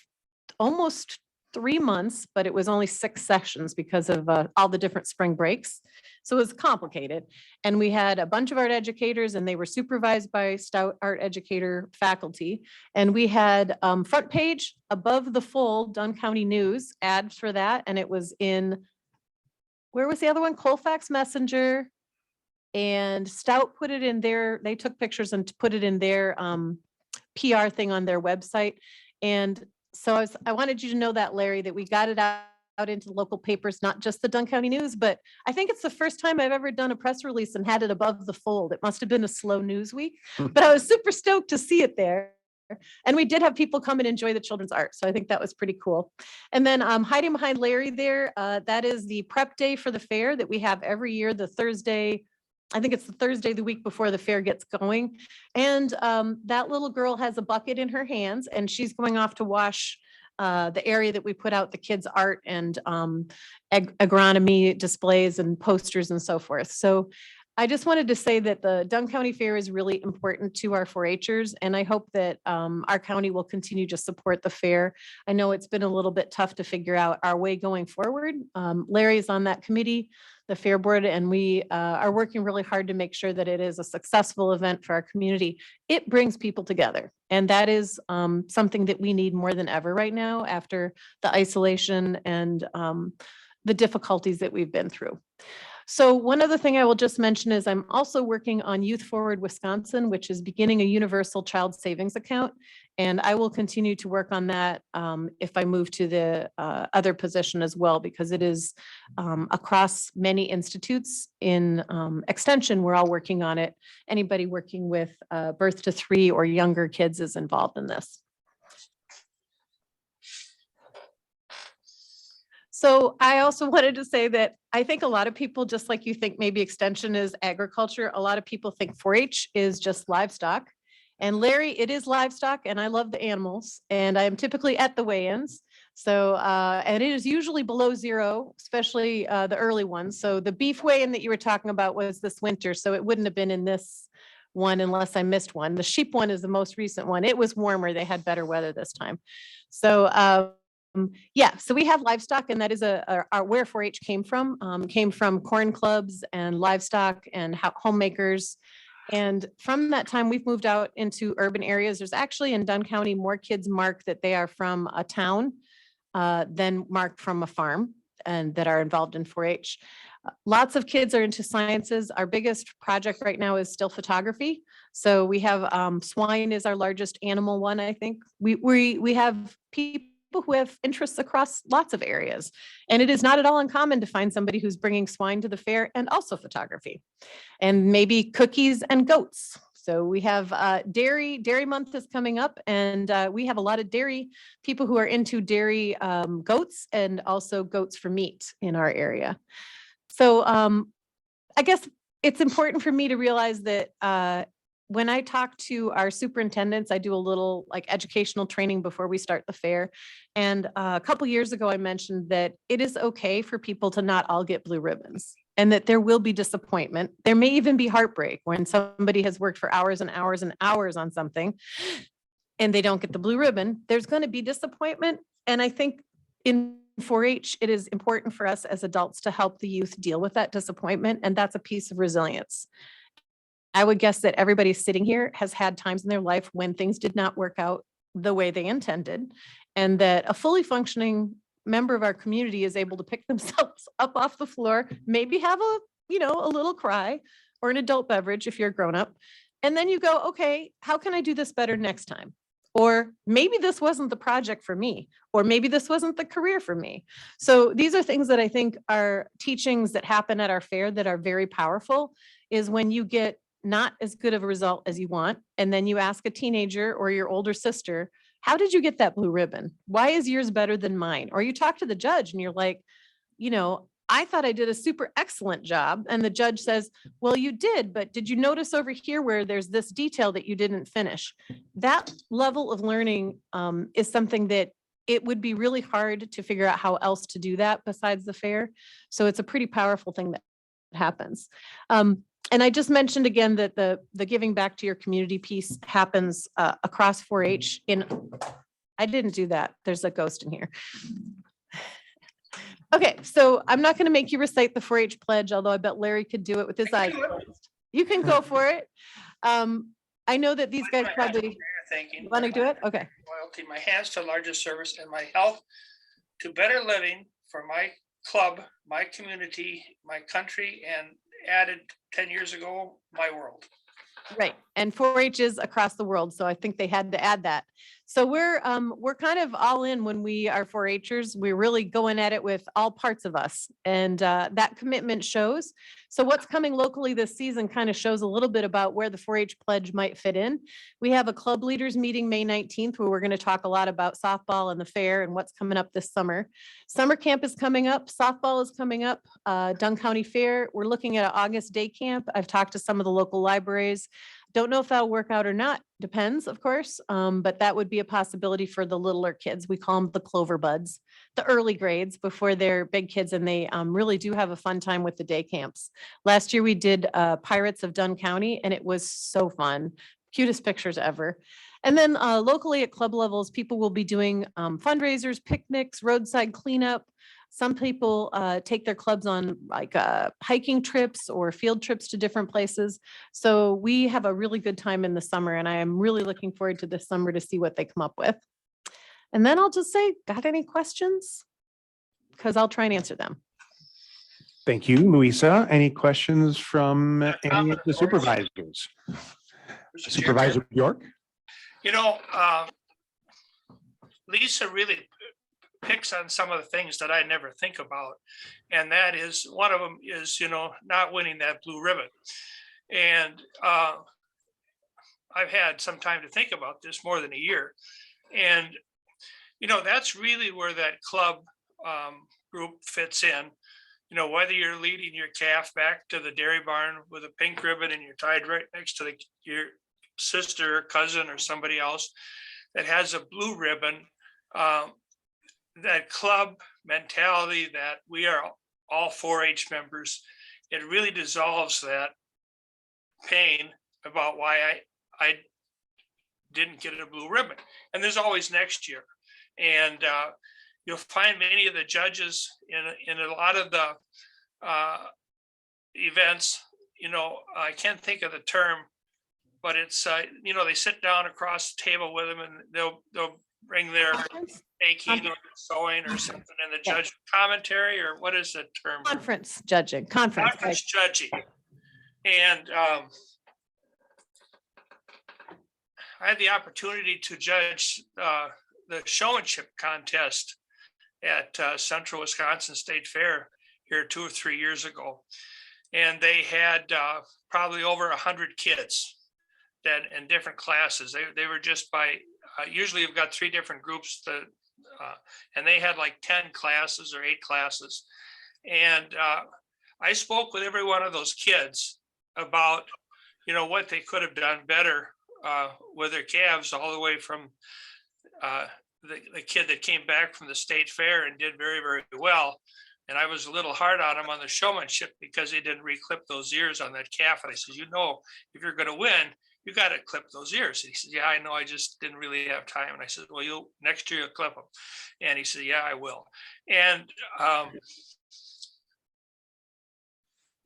almost 3 months, but it was only 6 sessions because of all the different spring breaks. So it was complicated. And we had a bunch of art educators, and they were supervised by Stout art educator faculty. And we had front page above the fold Dunn County News ad for that. And it was in, where was the other one? Colfax Messenger. And Stout put it in their, they took pictures and put it in their PR thing on their website. And so I wanted you to know that, Larry, that we got it out into the local papers, not just the Dunn County News, but I think it's the first time I've ever done a press release and had it above the fold. It must have been a slow news week, but I was super stoked to see it there. And we did have people come and enjoy the children's art. So I think that was pretty cool. And then hiding behind Larry there, that is the prep day for the fair that we have every year, the Thursday. I think it's the Thursday, the week before the fair gets going. And that little girl has a bucket in her hands, and she's going off to wash the area that we put out the kids' art and agronomy displays and posters and so forth. So I just wanted to say that the Dunn County Fair is really important to our 4-Hers, and I hope that our county will continue to support the fair. I know it's been a little bit tough to figure out our way going forward. Larry is on that committee, the Fair Board, and we are working really hard to make sure that it is a successful event for our community. It brings people together, and that is something that we need more than ever right now after the isolation and the difficulties that we've been through. So one other thing I will just mention is I'm also working on Youth Forward Wisconsin, which is beginning a universal child savings account. And I will continue to work on that if I move to the other position as well, because it is across many institutes in extension. We're all working on it. Anybody working with birth to 3 or younger kids is involved in this. So I also wanted to say that I think a lot of people, just like you think maybe extension is agriculture, a lot of people think 4-H is just livestock. And Larry, it is livestock, and I love the animals, and I am typically at the weigh-ins. So, and it is usually below 0, especially the early ones. So the beef weigh-in that you were talking about was this winter, so it wouldn't have been in this one unless I missed one. The sheep one is the most recent one. It was warmer. They had better weather this time. So, yeah, so we have livestock, and that is where 4-H came from corn clubs and livestock and homemakers. And from that time, we've moved out into urban areas. There's actually in Dunn County more kids mark that they are from a town than marked from a farm. and that are involved in 4-H. Lots of kids are into sciences. Our biggest project right now is still photography. So we have swine is our largest animal one, I think. We have people who have interests across lots of areas. And it is not at all uncommon to find somebody who's bringing swine to the fair and also photography. And maybe cookies and goats. So we have dairy month is coming up, and we have a lot of dairy people who are into dairy goats and also goats for meat in our area. So I guess it's important for me to realize that when I talk to our superintendents, I do a little like educational training before we start the fair. And a couple years ago, I mentioned that it is okay for people to not all get blue ribbons, and that there will be disappointment. There may even be heartbreak when somebody has worked for hours and hours and hours on something and they don't get the blue ribbon. There's going to be disappointment. And I think in 4-H, it is important for us as adults to help the youth deal with that disappointment. And that's a piece of resilience. I would guess that everybody sitting here has had times in their life when things did not work out the way they intended, and that a fully functioning member of our community is able to pick themselves up off the floor, maybe have a little cry or an adult beverage if you're a grown up. And then you go, okay, how can I do this better next time? Or maybe this wasn't the project for me, or maybe this wasn't the career for me. So these are things that I think are teachings that happen at our fair that are very powerful, is when you get not as good of a result as you want. And then you ask a teenager or your older sister, how did you get that blue ribbon? Why is yours better than mine? Or you talk to the judge and you're like, I thought I did a super excellent job. And the judge says, well, you did, but did you notice over here where there's this detail that you didn't finish? That level of learning is something that it would be really hard to figure out how else to do that besides the fair. So it's a pretty powerful thing that happens. And I just mentioned again that the giving back to your community piece happens across 4-H I didn't do that. There's a ghost in here. Okay, so I'm not going to make you recite the 4-H pledge, although I bet Larry could do it with his eyes closed. You can go for it. I know that these guys probably want to do it. Okay. Loyalty, my hands to largest service, and my health to better living for my club, my community, my country, and added 10 years ago, my world. Right. And 4-H is across the world. So I think they had to add that. So we're kind of all in when we are 4-Hers. We're really going at it with all parts of us. And that commitment shows. So what's coming locally this season kind of shows a little bit about where the 4-H pledge might fit in. We have a club leaders meeting May 19th, where we're going to talk a lot about softball and the fair and what's coming up this summer. Summer camp is coming up. Softball is coming up. Dunn County Fair. We're looking at an August day camp. I've talked to some of the local libraries. Don't know if that'll work out or not. Depends, of course. But that would be a possibility for the littler kids. We call them the Clover buds, the early grades before they're big kids. And they really do have a fun time with the day camps. Last year we did Pirates of Dunn County, and it was so fun. Cutest pictures ever. And then locally at club levels, people will be doing fundraisers, picnics, roadside cleanup. Some people take their clubs on like hiking trips or field trips to different places. So we have a really good time in the summer, and I am really looking forward to this summer to see what they come up with. And then I'll just say, got any questions? Because I'll try and answer them. Thank you, Louisa. Any questions from any of the supervisors? Supervisor Bjork? Lisa really picks on some of the things that I never think about. And that is, one of them is, not winning that blue ribbon. And I've had some time to think about this, more than a year. And, that's really where that club group fits in. Whether you're leading your calf back to the dairy barn with a pink ribbon and you're tied right next to your sister or cousin or somebody else that has a blue ribbon, that club mentality that we are all 4-H members, it really dissolves that pain about why I didn't get a blue ribbon. And there's always next year. And you'll find many of the judges in a lot of the events, I can't think of the term, but it's, they sit down across the table with them, and they'll bring their baking or sewing or something in the judge commentary, or what is the term? Conference judging, conference. Conference judging. And I had the opportunity to judge the showmanship contest at Central Wisconsin State Fair here 2 or 3 years ago. And they had probably over 100 kids that in different classes. They were just by, usually you've got 3 different groups that, and they had like 10 classes or 8 classes. And I spoke with every one of those kids about, you know, what they could have done better with their calves, all the way from the kid that came back from the state fair and did very, very well. And I was a little hard on him on the showmanship because he didn't reclip those ears on that calf. And I said, you know, if you're going to win, you got to clip those ears. And he said, yeah, I know. I just didn't really have time. And I said, well, next year you'll clip them. And he said, yeah, I will. And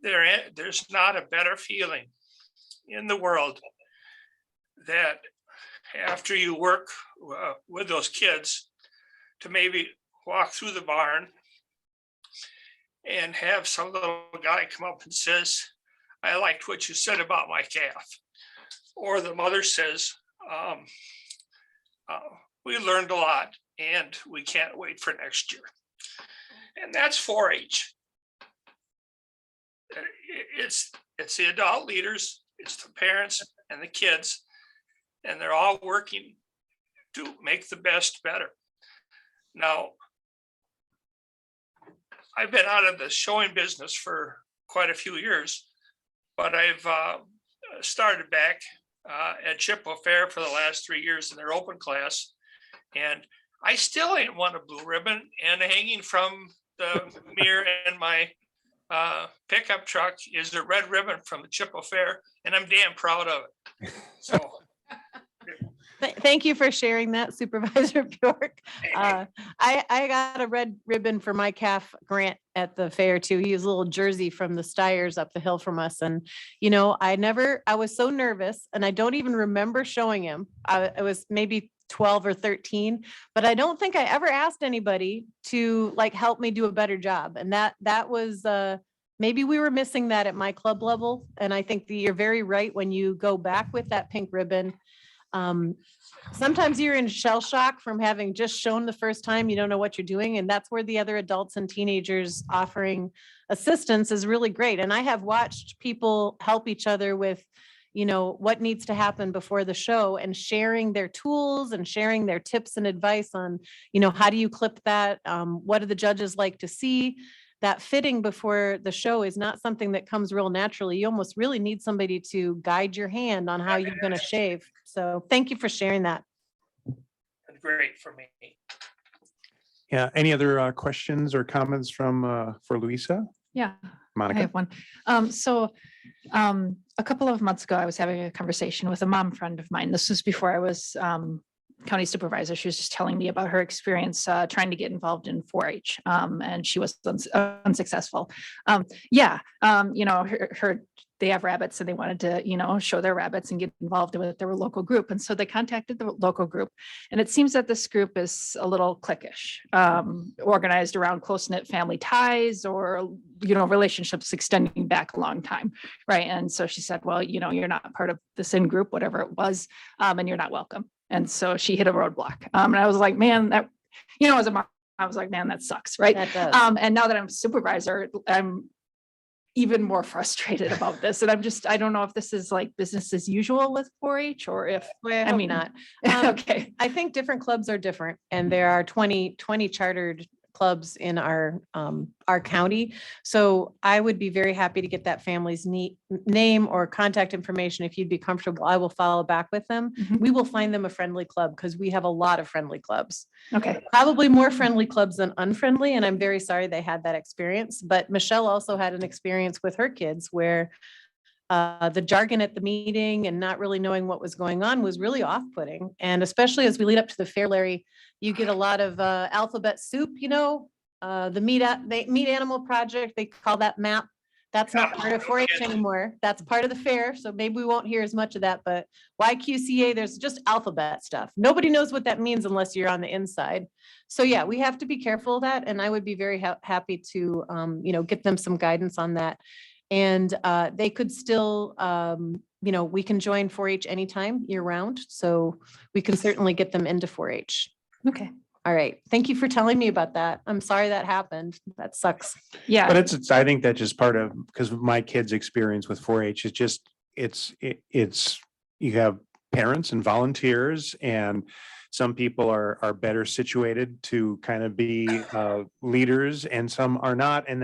there's not a better feeling in the world that after you work with those kids to maybe walk through the barn and have some little guy come up and says, I liked what you said about my calf. Or the mother says, we learned a lot and we can't wait for next year. And that's 4-H. It's the adult leaders, it's the parents and the kids, and they're all working to make the best better. Now, I've been out of the showing business for quite a few years, but I've started back at Chippewa Fair for the last 3 years in their open class, and I still ain't won a blue ribbon, and hanging from the mirror in my pickup truck is a red ribbon from the Chippewa Fair, and I'm damn proud of it. So. Thank you for sharing that, Supervisor Bjork. I got a red ribbon for my calf, Grant, at the fair too. He was a little Jersey from the Steyers up the hill from us. And, you know, I was so nervous, and I don't even remember showing him. I was maybe 12 or 13, but I don't think I ever asked anybody to like help me do a better job. And that was, maybe we were missing that at my club level. And I think that you're very right. When you go back with that pink ribbon, sometimes you're in shell shock from having just shown the first time. You don't know what you're doing. And that's where the other adults and teenagers offering assistance is really great. And I have watched people help each other with, you know, what needs to happen before the show, and sharing their tools and sharing their tips and advice on, you know, how do you clip that? What do the judges like to see? That fitting before the show is not something that comes real naturally. You almost really need somebody to guide your hand on how you're going to shave. So thank you for sharing that. Great for me. Yeah. Any other questions or comments from for Louisa? Yeah, I Monica? have one. A couple of months ago, I was having a conversation with a mom friend of mine. This was before I was county supervisor. She was just telling me about her experience trying to get involved in 4-H, and she was unsuccessful. You know, they have rabbits, and they wanted to, you know, show their rabbits and get involved with their local group. And so they contacted the local group, and it seems that this group is a little cliquish, organized around close-knit family ties, or, you know, relationships extending back a long time. Right. And so she said, well, you know, you're not part of this in group, whatever it was, and you're not welcome. And so she hit a roadblock. And I was like, man, that, you know, as a mom, I was like, man, that sucks. Right. That does. And now that I'm supervisor, I'm even more frustrated about this. And I don't know if this is like business as usual with 4-H, or if, I mean, not. Okay. I think different clubs are different, and there are 20 chartered clubs in our county. So I would be very happy to get that family's name or contact information. If you'd be comfortable, I will follow back with them. Mhm. We will find them a friendly club, because we have a lot of friendly clubs, Okay. probably more friendly clubs than unfriendly. And I'm very sorry they had that experience. But Michelle also had an experience with her kids where the jargon at the meeting and not really knowing what was going on was really off-putting. And especially as we lead up to the fair, Larry, you get a lot of alphabet soup, you know, the meat animal project, they call that MAP. That's not part of 4-H anymore. That's part of the fair. So maybe we won't hear as much of that, but YQCA, there's just alphabet stuff. Nobody knows what that means unless you're on the inside. So yeah, we have to be careful of that. And I would be very happy to, get them some guidance on that. And they could still, we can join 4-H anytime year round. So we can certainly get them into 4-H. Okay. All right. Thank you for telling me about that. I'm sorry that happened. That sucks. Yeah. But I think that's just part of, because of my kids' experience with 4-H, it's just, it's, you have parents and volunteers, and some people are better situated to kind of be leaders, and some are not. And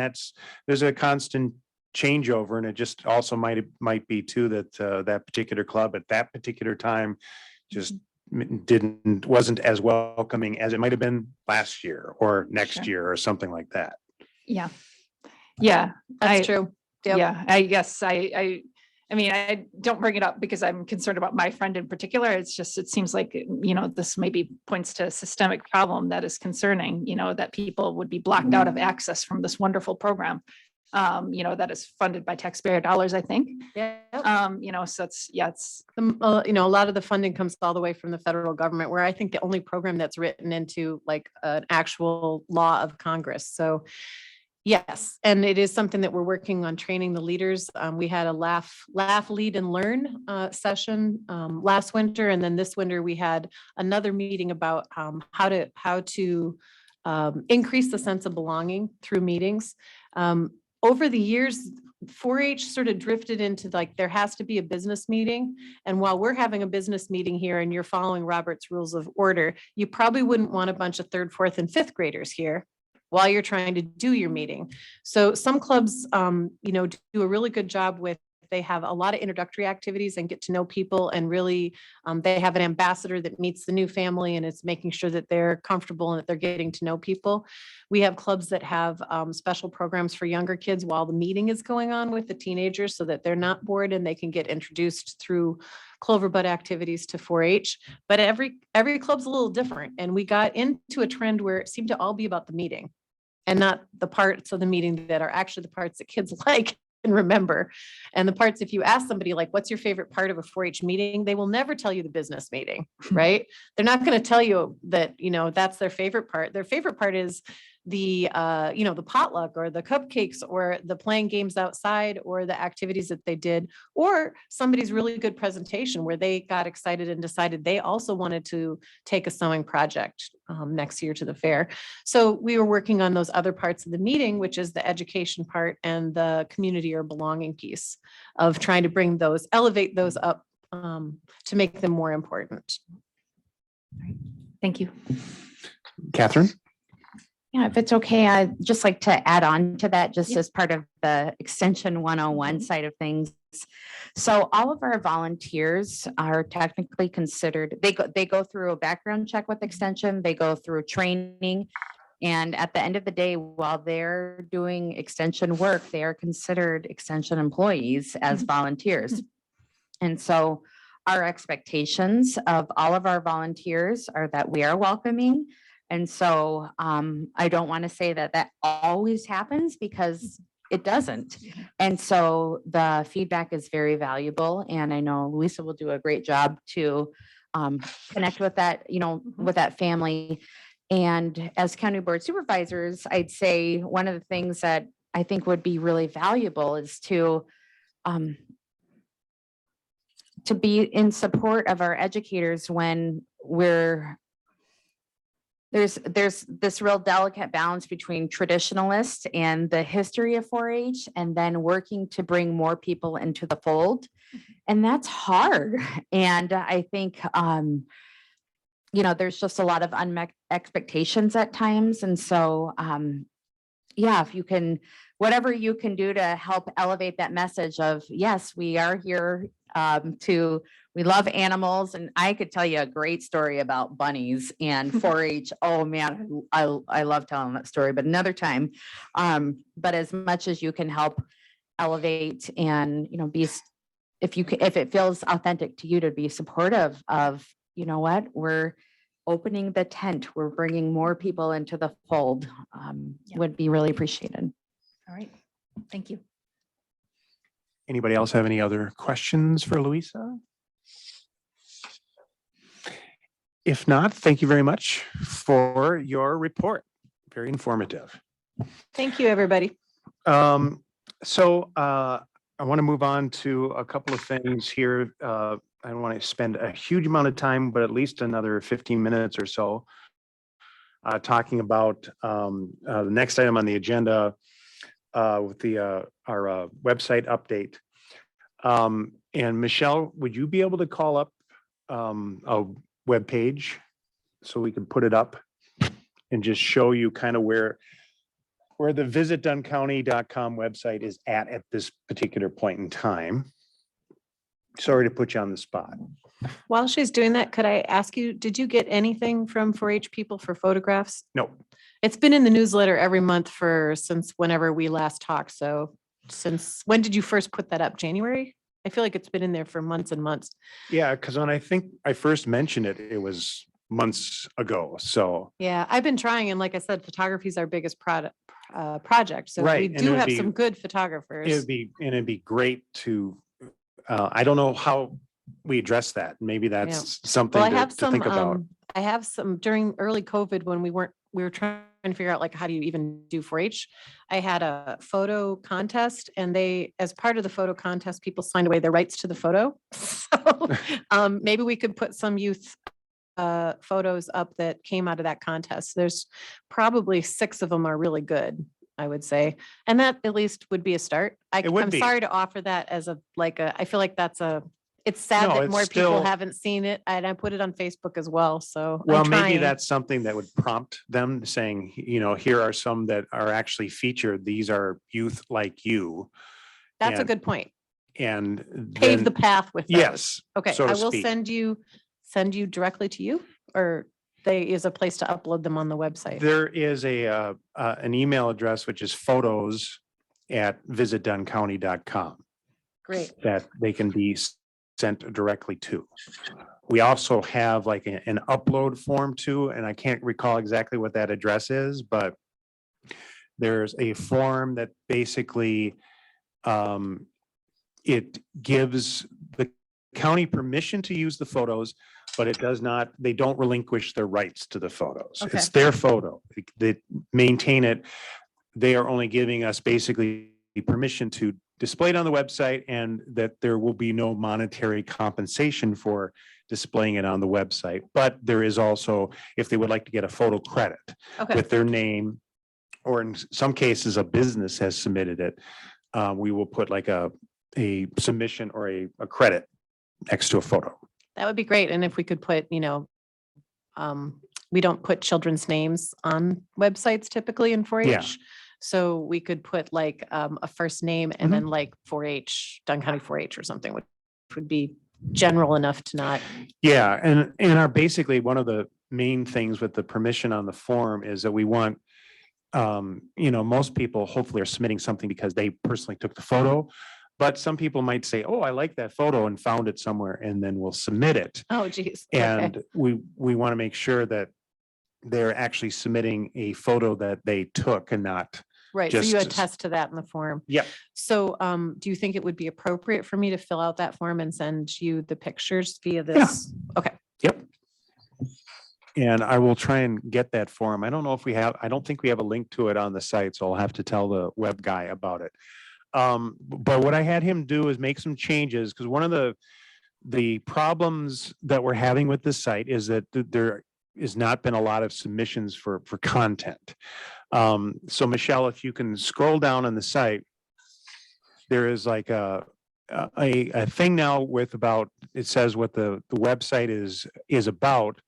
there's a constant changeover. And it just also might be too that that particular club at that particular time just wasn't as welcoming as it might have been last year or next Sure. year or something like that. Yeah. Yeah. That's true. Yep. Yeah, I guess I mean, I don't bring it up because I'm concerned about my friend in particular. It's just, it seems like, this maybe points to a systemic problem that is concerning, that people would be blocked out of access from this wonderful program. That is funded by taxpayer dollars, I think. Yeah. So it's, A lot of the funding comes all the way from the federal government, where I think the only program that's written into like an actual law of Congress. So yes, and it is something that we're working on training the leaders. We had a laugh, lead and learn session last winter. And then this winter we had another meeting about how to increase the sense of belonging through meetings. Over the years, 4-H sort of drifted into like, there has to be a business meeting. And while we're having a business meeting here and you're following Robert's Rules of Order, you probably wouldn't want a bunch of 3rd, 4th, and 5th graders here while you're trying to do your meeting. So some clubs, do a really good job with, they have a lot of introductory activities and get to know people, and really they have an ambassador that meets the new family and it's making sure that they're comfortable and that they're getting to know people. We have clubs that have special programs for younger kids while the meeting is going on with the teenagers, so that they're not bored and they can get introduced through Clover Bud activities to 4-H. But every club's a little different. And we got into a trend where it seemed to all be about the meeting and not the parts of the meeting that are actually the parts that kids like and remember. And the parts, if you ask somebody like, what's your favorite part of a 4-H meeting? They will never tell you the business meeting, right? They're not going to tell you that, that's their favorite part. Their favorite part is the, the potluck or the cupcakes or the playing games outside or the activities that they did, or somebody's really good presentation where they got excited and decided they also wanted to take a sewing project next year to the fair. So we were working on those other parts of the meeting, which is the education part and the community or belonging piece of trying to elevate those up to make them more important. thank you. Catherine? Yeah, if it's okay, I'd just like to add on to that, just as part of the Extension 101 side of things. So all of our volunteers are technically considered, they go through a background check with Extension, they go through training. And at the end of the day, while they're doing Extension work, they are considered Extension employees as volunteers. And so our expectations of all of our volunteers are that we are welcoming. And so I don't want to say that that always happens, because it doesn't. And so the feedback is very valuable. And I know Louisa will do a great job to connect with that, with that family. And as county board supervisors, I'd say one of the things that I think would be really valuable is to be in support of our educators when there's this real delicate balance between traditionalists and the history of 4-H, and then working to bring more people into the fold. And that's hard. And I think, there's just a lot of unmet expectations at times. And so, if you can, whatever you can do to help elevate that message of, yes, we are here we love animals. And I could tell you a great story about bunnies and 4-H. Oh man, I love telling that story, but another time. But as much as you can help elevate and, if it feels authentic to you to be supportive of, we're opening the tent, we're bringing more people into the fold, would be really appreciated. All right. Thank you. Anybody else have any other questions for Louisa? If not, thank you very much for your report. Very informative. Thank you, everybody. So I want to move on to a couple of things here. I don't want to spend a huge amount of time, but at least another 15 minutes or so talking about the next item on the agenda with our website update. And Michelle, would you be able to call up a web page so we can put it up and just show you kind of where the visitduncounty.com website is at this particular point in time. Sorry to put you on the spot. While she's doing that, could I ask you, did you get anything from 4-H people for photographs? No. It's been in the newsletter every month since whenever we last talked. So when did you first put that up? January? I feel like it's been in there for months and months. Yeah, because when I think I first mentioned it, it was months ago. So Yeah, I've been trying. And like I said, photography is our biggest project. So Right, we and do it'd have be- some good photographers. it'd be great to, I don't know how we address that. Maybe that's something Well, I to have some, think about. I have some during early COVID when we were trying to figure out like, how do you even do 4-H? I had a photo contest and as part of the photo contest, people signed away their rights to the photo. So maybe we could put some youth photos up that came out of that contest. There's probably 6 of them are really good, I would say. And that at least would be a start. It would I'm be. sorry to offer that as I feel like it's sad No, that it's more still- people haven't seen it, and I put it on Facebook as well, so. Well, I'm maybe trying. that's something that would prompt them saying, here are some that are actually featured. These are youth like you. That's a and- good point. And Pave the then- path with those. Yes. Okay, so to I will speak. send you directly to you, or is a place to upload them on the website. There is an email address, which is photos@visitduncounty.com Great. that they can be sent directly to. We also have like an upload form too, and I can't recall exactly what that address is, but there's a form that basically it gives the county permission to use the photos, but they don't relinquish their rights to the photos. Okay. It's their photo. They maintain it. They are only giving us basically permission to display it on the website, and that there will be no monetary compensation for displaying it on the website. But there is also, if they would like to get a photo credit Okay, with their name, or in some cases, a business has submitted it, we will put like a submission or a credit next to a photo. that would be great. And if we could put, we don't put children's names on websites typically in 4-H. Yeah. So we could put like a first name and Mhm. then like 4-H, Dunn County 4-H or something, which would be general enough to not. Yeah, and basically one of the main things with the permission on the form is that we want, most people hopefully are submitting something because they personally took the photo. But some people might say, oh, I like that photo and found it somewhere, and then we'll submit it. Oh, geez. Okay. And we want to make sure that they're actually submitting a photo that they took and not. Right, so you just- attest to that in the form. Yep. So do you think it would be appropriate for me to fill out that form and send you the pictures via this? Okay, Yep. And I will try and get that form. I don't know if I don't think we have a link to it on the site, so I'll have to tell the web guy about it. But what I had him do is make some changes, because one of the problems that we're having with this site is that there has not been a lot of submissions for content. So Michelle, if you can scroll down on the site, there is like a thing now with it says what the website is about,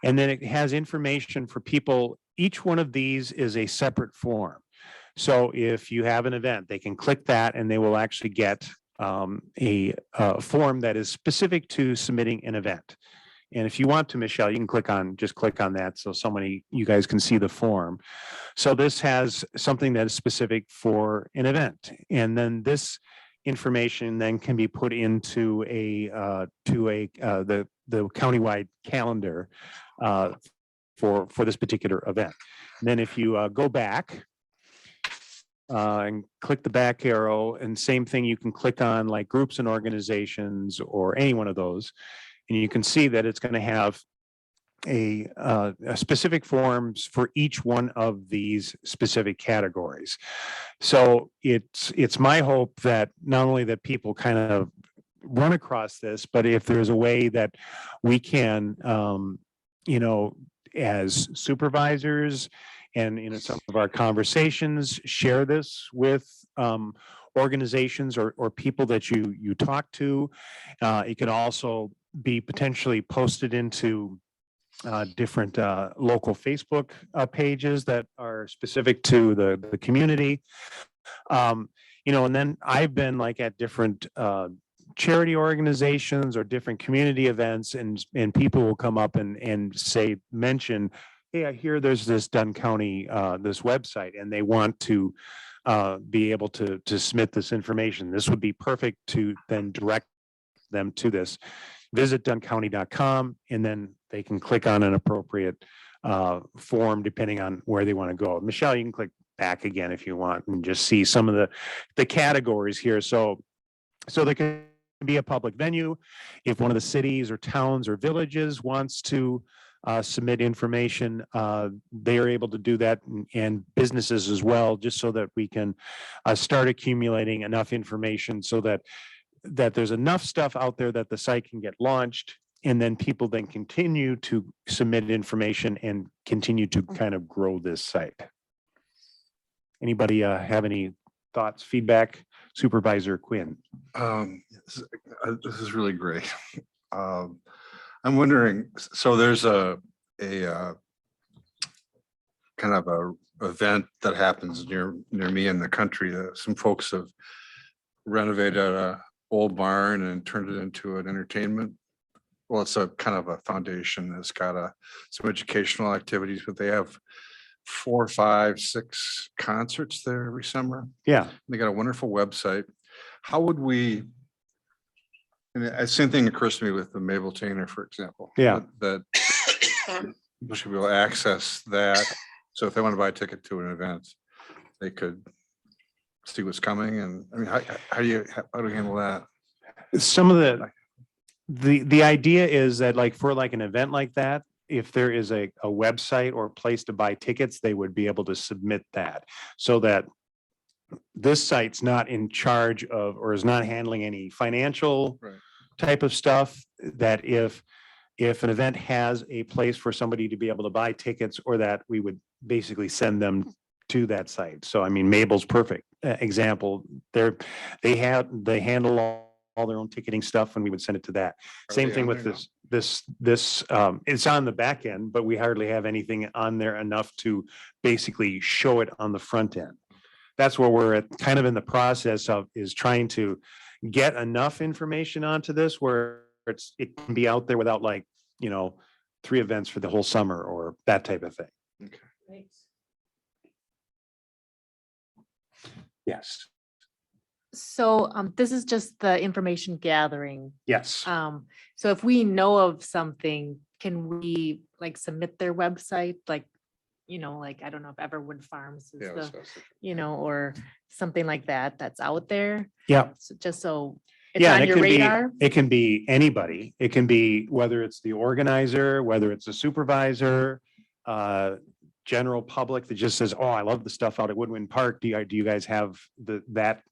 and then it has information for people. Each one of these is a separate form. So if you have an event, they can click that and they will actually get a form that is specific to submitting an event. And if you want to, Michelle, you can just click on that so you guys can see the form. So this has something that is specific for an event. And then this information then can be put into the countywide calendar for this particular event. And then if you go back, and click the back arrow, and same thing, you can click on like groups and organizations or any one of those. And you can see that it's going to have a specific forms for each one of these specific categories. So it's my hope that not only that people kind of run across this, but if there's a way that we can, as supervisors and in some of our conversations, share this with organizations or people that you talk to. It can also be potentially posted into different local Facebook pages that are specific to the community. And then I've been like at different charity organizations or different community events, and people will come up and mention, hey, I hear there's this Dunn County, this website, and they want to be able to submit this information. This would be perfect to then direct them to this. Visit duncounty.com, and then they can click on an appropriate form depending on where they want to go. Michelle, you can click back again if you want and just see some of the categories here. So there can be a public venue. If one of the cities or towns or villages wants to submit information, they are able to do that, and businesses as well, just so that we can start accumulating enough information so that there's enough stuff out there that the site can get launched, and then people then continue to submit information and continue to kind of grow this site. Anybody have any thoughts, feedback? Supervisor Quinn. This is really great. I'm wondering, so there's a kind of a event that happens near me in the country. Some folks have renovated a old barn and turned it into an entertainment. Well, it's a kind of a foundation that's got some educational activities, but they have 4, 5, 6 concerts there every summer. Yeah. They got a wonderful website. How would we, and the same thing occurs to me with the Mabel Tainer, for example. Yeah. That people should be able to access that. So if they want to buy a ticket to an event, they could see what's coming. And I mean, how do you handle that? Some of the idea is that like for like an event like that, if there is a website or place to buy tickets, they would be able to submit that, so that this site's not in charge of or is not handling any financial type of stuff. That if an event has a place for somebody to be able to buy tickets, or that we would basically send them to that site. So I mean, Mabel's perfect example. They handle all their own ticketing stuff, and we would send it to that. Same thing with this it's on the back end, but we hardly have anything on there enough to basically show it on the front end. That's where we're at, kind of in the process of, is trying to get enough information onto this where it can be out there without 3 events for the whole summer or that type of thing. Okay. Thanks. Yes. So this is just the information gathering. Yes. So if we know of something, can we submit their website? I don't know if Everwood Farms is or something like that that's out there. Yeah. So just so it's Yeah, on and your radar. it can be anybody. It can be whether it's the organizer, whether it's a supervisor, general public that just says, "Oh, I love the stuff out at Woodwind Park. Do you guys have that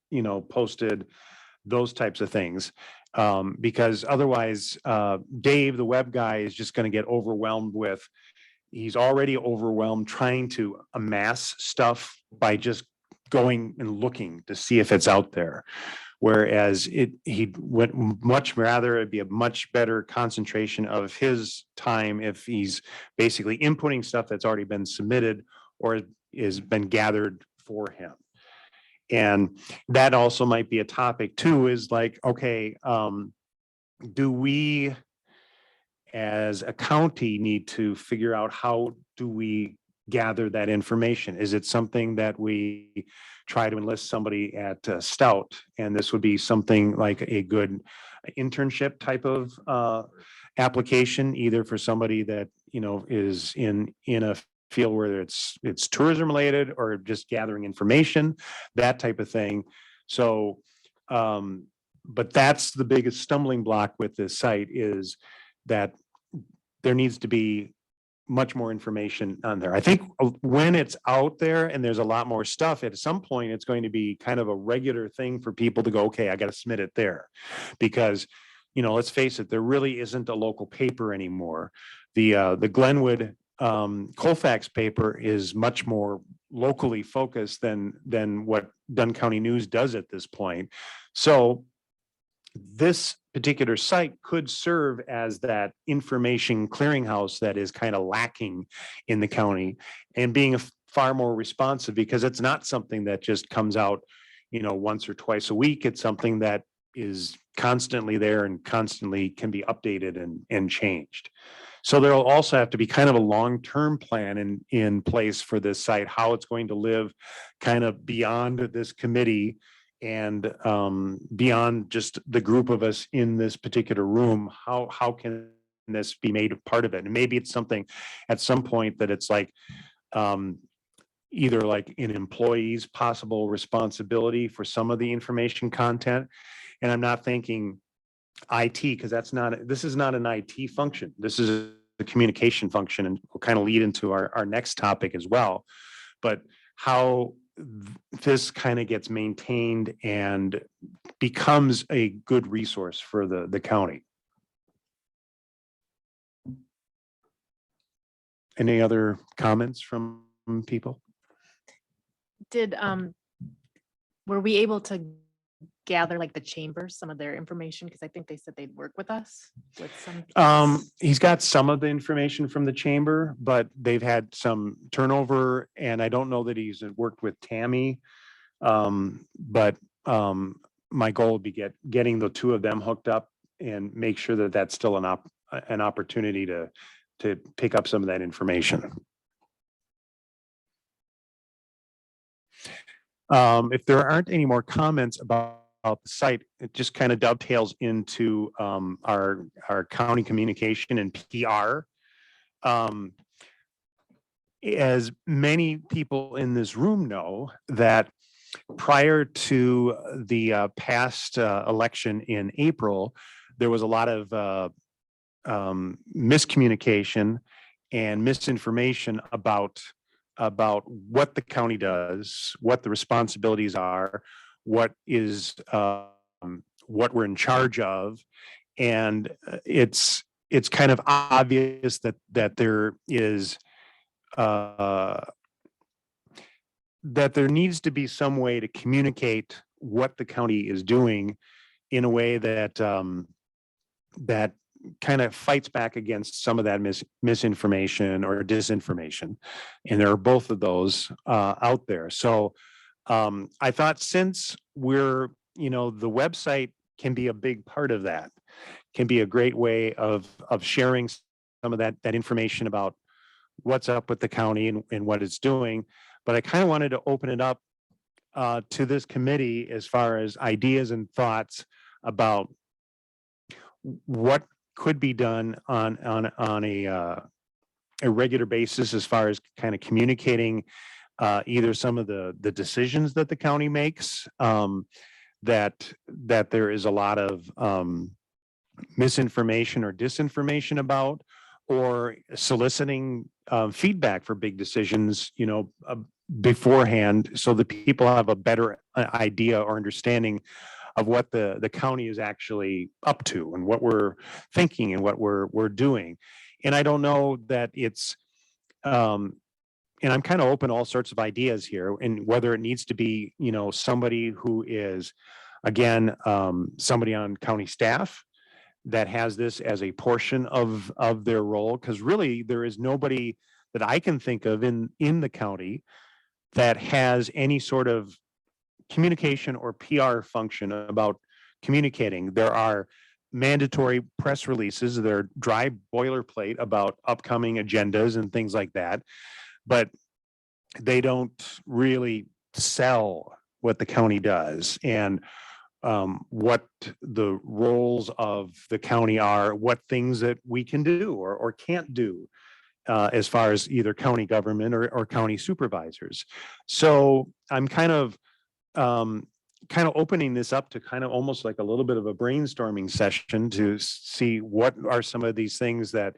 posted?" Those types of things, because otherwise, Dave, the web guy, is just going to get overwhelmed with. He's already overwhelmed trying to amass stuff by just going and looking to see if it's out there. Whereas he would much rather it'd be a much better concentration of his time if he's basically inputting stuff that's already been submitted or has been gathered for him. And that also might be a topic too, is okay, do we as a county need to figure out how do we gather that information? Is it something that we try to enlist somebody at Stout, and this would be something like a good internship type of application, either for somebody that is in a feel whether it's tourism related or just gathering information, that type of thing. So, but that's the biggest stumbling block with this site is that there needs to be much more information on there. I think when it's out there and there's a lot more stuff, at some point, it's going to be kind of a regular thing for people to go, okay, I got to submit it there. Because, let's face it, there really isn't a local paper anymore. The Glenwood Colfax paper is much more locally focused than what Dunn County News does at this point. So this particular site could serve as that information clearinghouse that is kind of lacking in the county, and being far more responsive, because it's not something that just comes out, once or twice a week. It's something that is constantly there and constantly can be updated and changed. So there'll also have to be kind of a long-term plan in place for this site, how it's going to live kind of beyond this committee and beyond just the group of us in this particular room. How can this be made a part of it? And maybe it's something at some point that it's like either like an employee's possible responsibility for some of the information content. And I'm not thinking IT, because this is not an IT function. This is a communication function, and will kind of lead into our next topic as well. But how this kind of gets maintained and becomes a good resource for the county. Any other comments from people? Were we able to gather like the chambers, some of their information? Because I think they said they'd work with us with some. He's got some of the information from the chamber, but they've had some turnover, and I don't know that he's worked with Tammy. But my goal would be getting the two of them hooked up and make sure that that's still an opportunity to pick up some of that information. If there aren't any more comments about the site, it just kind of dovetails into our county communication and PR. As many people in this room know, that prior to the past election in April, there was a lot of miscommunication and misinformation about what the county does, what the responsibilities are, what we're in charge of. And it's kind of obvious that there is that there needs to be some way to communicate what the county is doing in a way that that kind of fights back against some of that misinformation or disinformation. And there are both of those out there. So I thought, since we're, the website can be a big part of that, can be a great way of sharing some of that information about what's up with the county and what it's doing. But I kind of wanted to open it up to this committee as far as ideas and thoughts about what could be done on a regular basis, as far as kind of communicating either some of the decisions that the county makes, that there is a lot of misinformation or disinformation about, or soliciting feedback for big decisions, beforehand, so that people have a better idea or understanding of what the county is actually up to and what we're thinking and what we're doing. And I don't know that it's and I'm kind of open to all sorts of ideas here, and whether it needs to be, somebody who is, again, somebody on county staff that has this as a portion of their role, because really there is nobody that I can think of in the county that has any sort of communication or PR function about communicating. There are mandatory press releases, there are dry boilerplate about upcoming agendas and things like that, but they don't really sell what the county does and what the roles of the county are, what things that we can do or can't do as far as either county government or county supervisors. So I'm kind of opening this up to kind of almost like a little bit of a brainstorming session to see what are some of these things that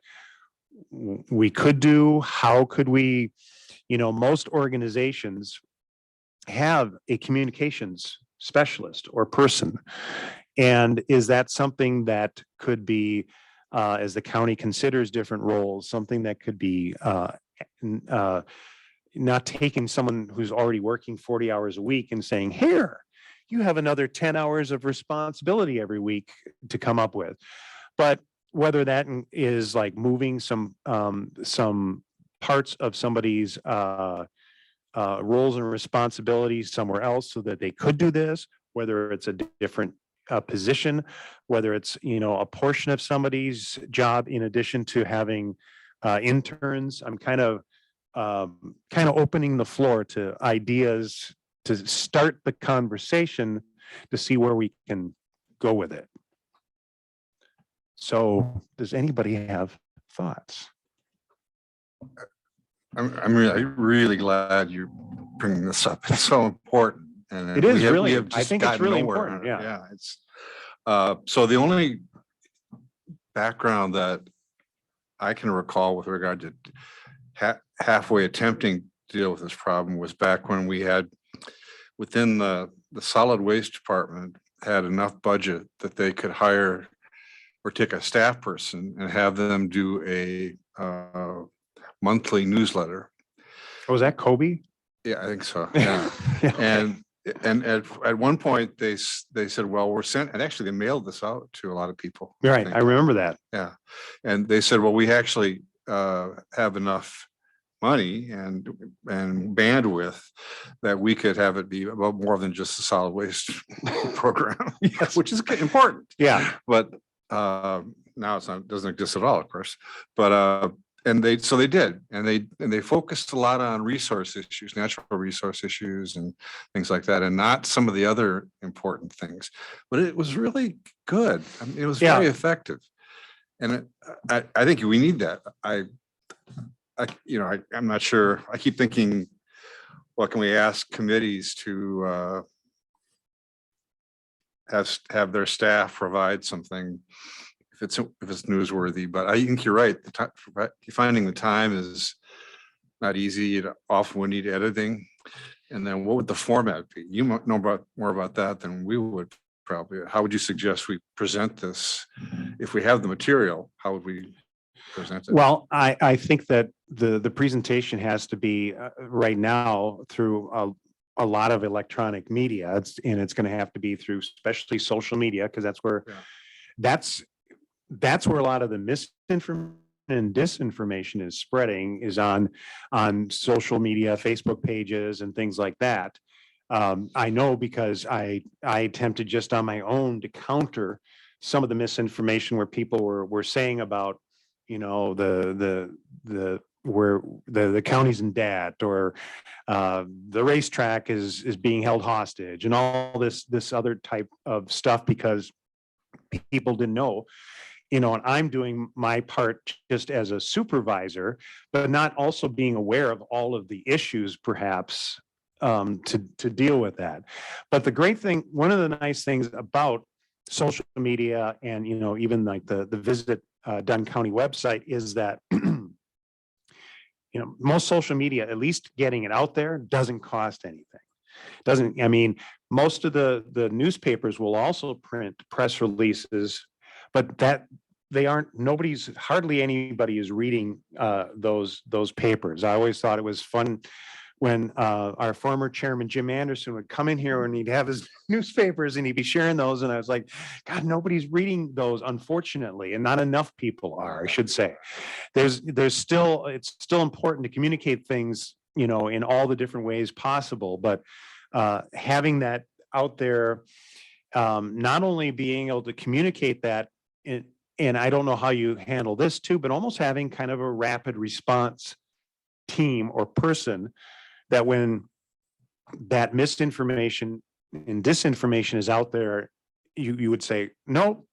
we could do. How could we, most organizations have a communications specialist or person. And is that something that could be, as the county considers different roles, something that could be not taking someone who's already working 40 hours a week and saying, here, you have another 10 hours of responsibility every week to come up with. But whether that is like moving some parts of somebody's roles and responsibilities somewhere else so that they could do this, whether it's a different position, whether it's, a portion of somebody's job in addition to having interns. I'm kind of opening the floor to ideas to start the conversation to see where we can go with it. So does anybody have thoughts? I'm really glad you're bringing this up. It's so important. And It is we really, have I just think it's gotten really nowhere important. on it. Yeah. It's so the only background that I can recall with regard to halfway attempting to deal with this problem was back when we had within the solid waste department had enough budget that they could hire or take a staff person and have them do a monthly newsletter. Oh, was that Kobe? Yeah, I think so. Yeah. Okay. And at one point they said, well, we're sent, and actually they mailed this out to a lot of people. Right. I remember that. Yeah. And they said, well, we actually have enough money and bandwidth that we could have it be about more than just a solid waste program, Yes. which is important. Yeah. But now doesn't exist at all, of course. But and they did, and they focused a lot on resource issues, natural resource issues and things like that, and not some of the other important things. But it was really good. I mean, it was very effective. And I think we need that. I'm not sure. I keep thinking, what can we ask committees to have their staff provide something if it's newsworthy? But I think you're right. Finding the time is not easy. It often would need editing. And then what would the format be? You might know more about that than we would probably. How would you suggest we present this? If we have the material, how would we present it? Well, I think that the presentation has to be right now through a lot of electronic media. It's going to have to be through especially social media, because that's where that's where a lot of the misinformation and disinformation is spreading, is on social media, Facebook pages and things like that. I know because I attempted just on my own to counter some of the misinformation where people were saying about, the county's in debt, or the racetrack is being held hostage, and all this other type of stuff, because people didn't know. And I'm doing my part just as a supervisor, but not also being aware of all of the issues perhaps to deal with that. But the great thing, one of the nice things about social media and, even like the Visit Dunn County website is that, most social media, at least getting it out there, doesn't cost anything. Most of the newspapers will also print press releases, but that hardly anybody is reading those papers. I always thought it was fun when our former chairman, Jim Anderson, would come in here and he'd have his newspapers and he'd be sharing those. And I was like, God, nobody's reading those, unfortunately, and not enough people are, I should say. It's still important to communicate things, in all the different ways possible, but having that out there, not only being able to communicate that, and I don't know how you handle this too, but almost having kind of a rapid response team or person that when that misinformation and disinformation is out there, you would say, no,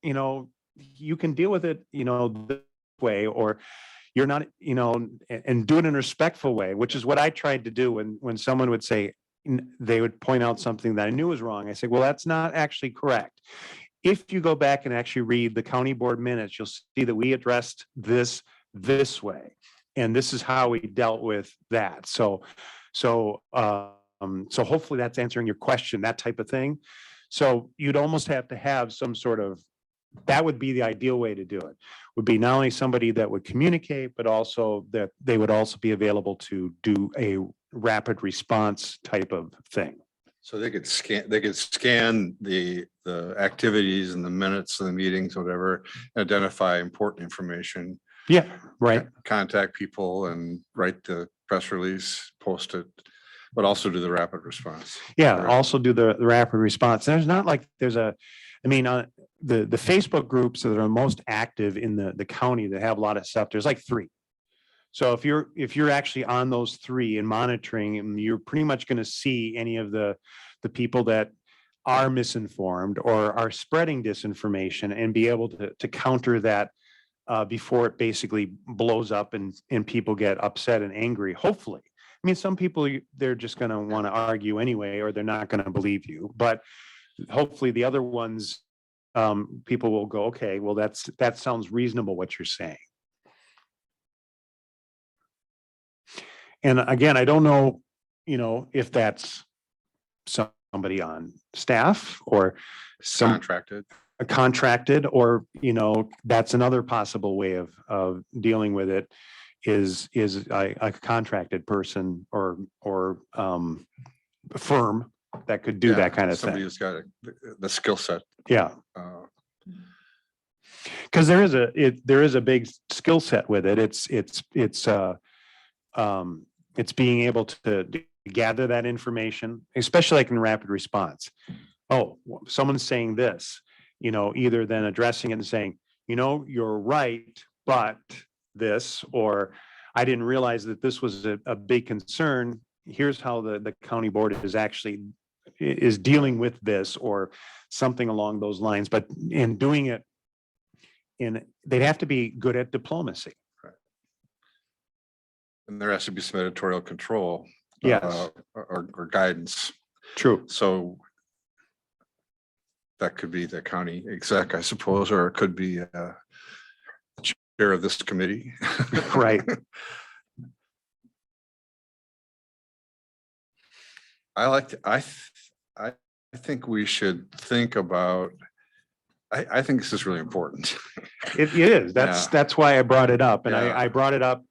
you can deal with it, this way, or, you're not, and do it in a respectful way, which is what I tried to do when someone would say, they would point out something that I knew was wrong. I say, well, that's not actually correct. If you go back and actually read the county board minutes, you'll see that we addressed this way. And this is how we dealt with that. So hopefully that's answering your question, that type of thing. So you'd almost have to have some sort of, that would be the ideal way to do it, would be not only somebody that would communicate, but also that they would also be available to do a rapid response type of thing. So they could scan the activities and the minutes of the meetings, whatever, identify important information. Yeah, right. Contact people and write the press release, post it, but also do the rapid response. Yeah, also do the rapid response. There's not like the Facebook groups that are most active in the county that have a lot of stuff, there's like 3. So if you're actually on those 3 and monitoring, you're pretty much going to see any of the people that are misinformed or are spreading disinformation and be able to counter that before it basically blows up and people get upset and angry. Hopefully. I mean, some people, they're just going to want to argue anyway, or they're not going to believe you. But hopefully the other ones, people will go, okay, well, that sounds reasonable what you're saying. And again, I don't know, if that's somebody on staff or some contracted, or, that's another possible way of dealing with it is a contracted person or firm that could do that kind of somebody thing. who's got the skill set. Yeah. Because there is a big skill set with it. It's being able to gather that information, especially like in rapid response. Oh, someone's saying this, either then addressing it and saying, you're right, but this, or I didn't realize that this was a big concern. Here's how the county board is dealing with this, or something along those lines. But in doing it, they'd have to be good at diplomacy. And there has to be some editorial control. Yes. Or guidance. True. So that could be the county exec, I suppose, or it could be the chair of this committee. Right. I think we should think about, I think this is really important. It is. That's why I brought it up. And Yeah. I brought it up.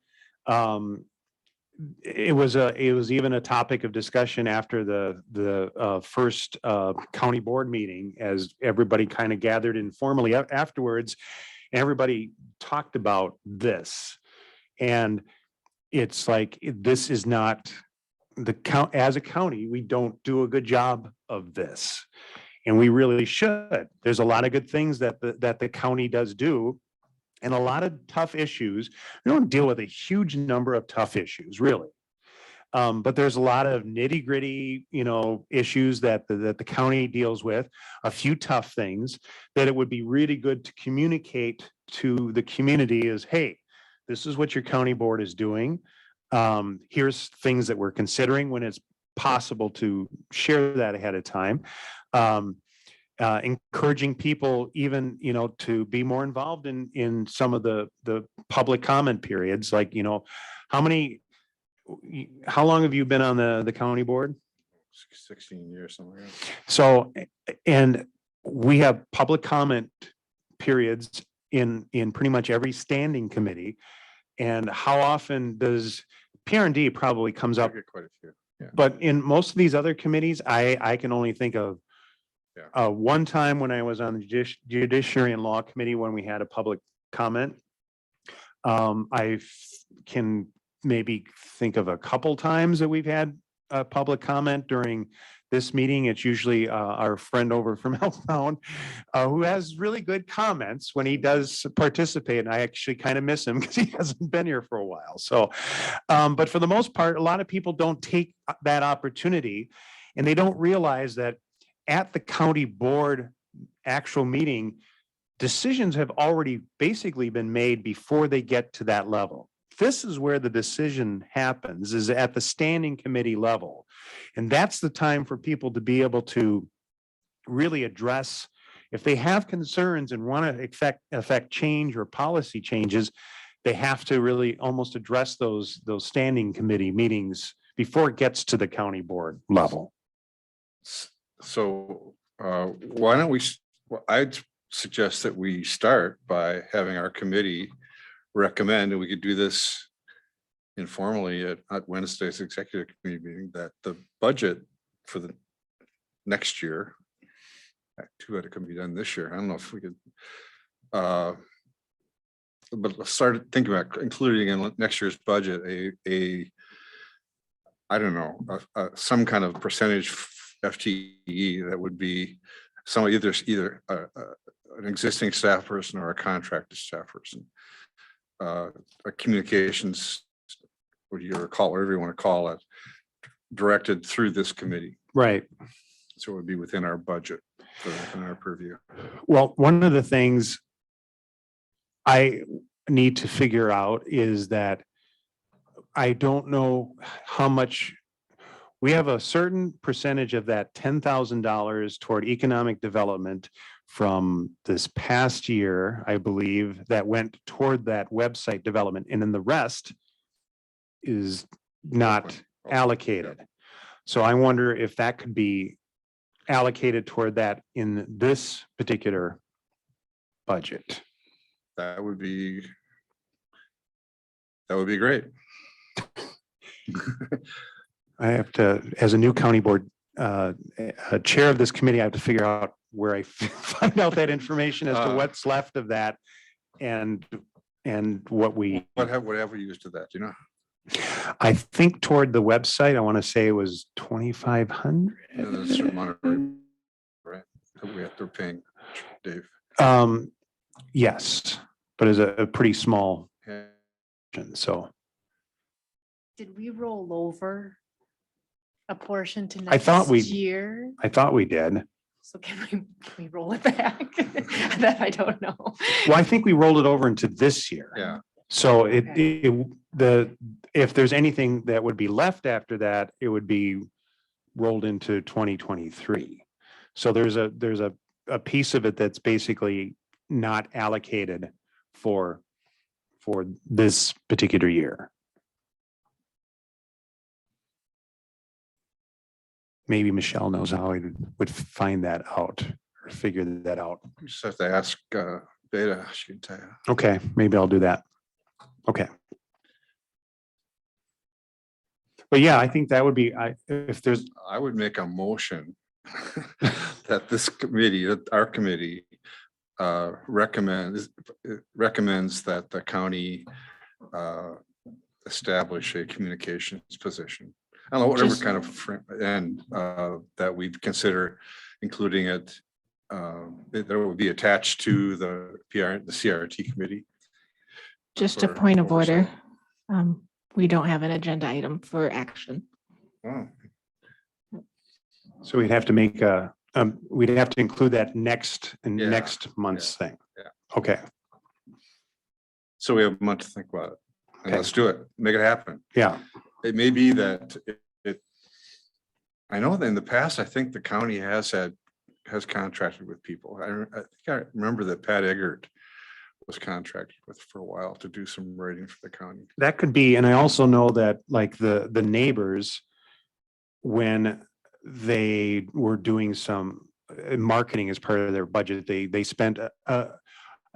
It was even a topic of discussion after the first county board meeting, as everybody kind of gathered informally afterwards. Everybody talked about this, and it's like, this is not as a county, we don't do a good job of this, and we really should. There's a lot of good things that the county does do, and a lot of tough issues. We don't deal with a huge number of tough issues, really. But there's a lot of nitty gritty, issues that the county deals with, a few tough things that it would be really good to communicate to the community is, hey, this is what your county board is doing. Here's things that we're considering, when it's possible to share that ahead of time. Encouraging people even, to be more involved in some of the public comment periods, like, how long have you been on the county board? 16 years, something like that. So, and we have public comment periods in pretty much every standing committee. And how often does PR&D probably comes up? Quite a few. Yeah. But in most of these other committees, I can only think of one time when I was on the Judiciary and Law Committee, when we had a public comment. I can maybe think of a couple times that we've had a public comment during this meeting. It's usually our friend over from Elmtown who has really good comments when he does participate. And I actually kind of miss him because he hasn't been here for a while. So, but for the most part, a lot of people don't take that opportunity, and they don't realize that at the county board actual meeting, decisions have already basically been made before they get to that level. this is where the decision happens, is at the standing committee level. And that's the time for people to be able to really address, if they have concerns and want to affect change or policy changes, they have to really almost address those standing committee meetings before it gets to the county board level. So why don't we, I'd suggest that we start by having our committee recommend, and we could do this informally at Wednesday's executive committee meeting, that the budget for the next year, too bad it couldn't be done this year. I don't know if we could, but let's start thinking about including in next year's budget I don't know, some kind of percentage FTE that would be some either an existing staff person or a contracted staff person. A communications, what do you call, whatever you want to call it, directed through this committee. Right. So it would be within our budget, within our purview. Well, one of the things I need to figure out is that I don't know how much, we have a certain percentage of that $10,000 toward economic development from this past year, I believe, that went toward that website development, and then the rest is not allocated. So I wonder if that could be allocated toward that in this particular budget. That would be great. I have to, as a new county board chair of this committee, I have to figure out where I find out that information as to what's left of that and what we. What have we used to that, you know? I think toward the website, I want to say it was 2,500. That's a certain amount of, right, that we have to paying, Dave. Yes, but it's a pretty small, Yeah. so. Did we roll over a portion to I thought next year? I thought we did. So can we roll it back? That I don't know. Well, I think we rolled it over into this year. Yeah. So Okay. if there's anything that would be left after that, it would be rolled into 2023. So there's a piece of it that's basically not allocated for this particular year. Maybe Michelle knows how I would find that out or figure that out. You just have to ask Beta, she can tell you. Okay, maybe I'll do that. Okay. But yeah, I think that would be, if there's, I would make a motion that this committee, our committee, recommends that the county establish a communications position. I don't know, whatever kind of, and that we consider including it, that would be attached to the CRT committee. Just a for point of oversight. order. We don't have an agenda item for action. Oh, so we'd have to make we'd have to include that next month's thing. Yeah. Okay, so we have a month to think about it. And Okay. let's do it, make it happen. yeah, It may be that I know that in the past, I think the county has contracted with people. I think I remember that Pat Eggert was contracted with for a while to do some writing for the county. that could be. And I also know that like the neighbors, when they were doing some marketing as part of their budget, they spent a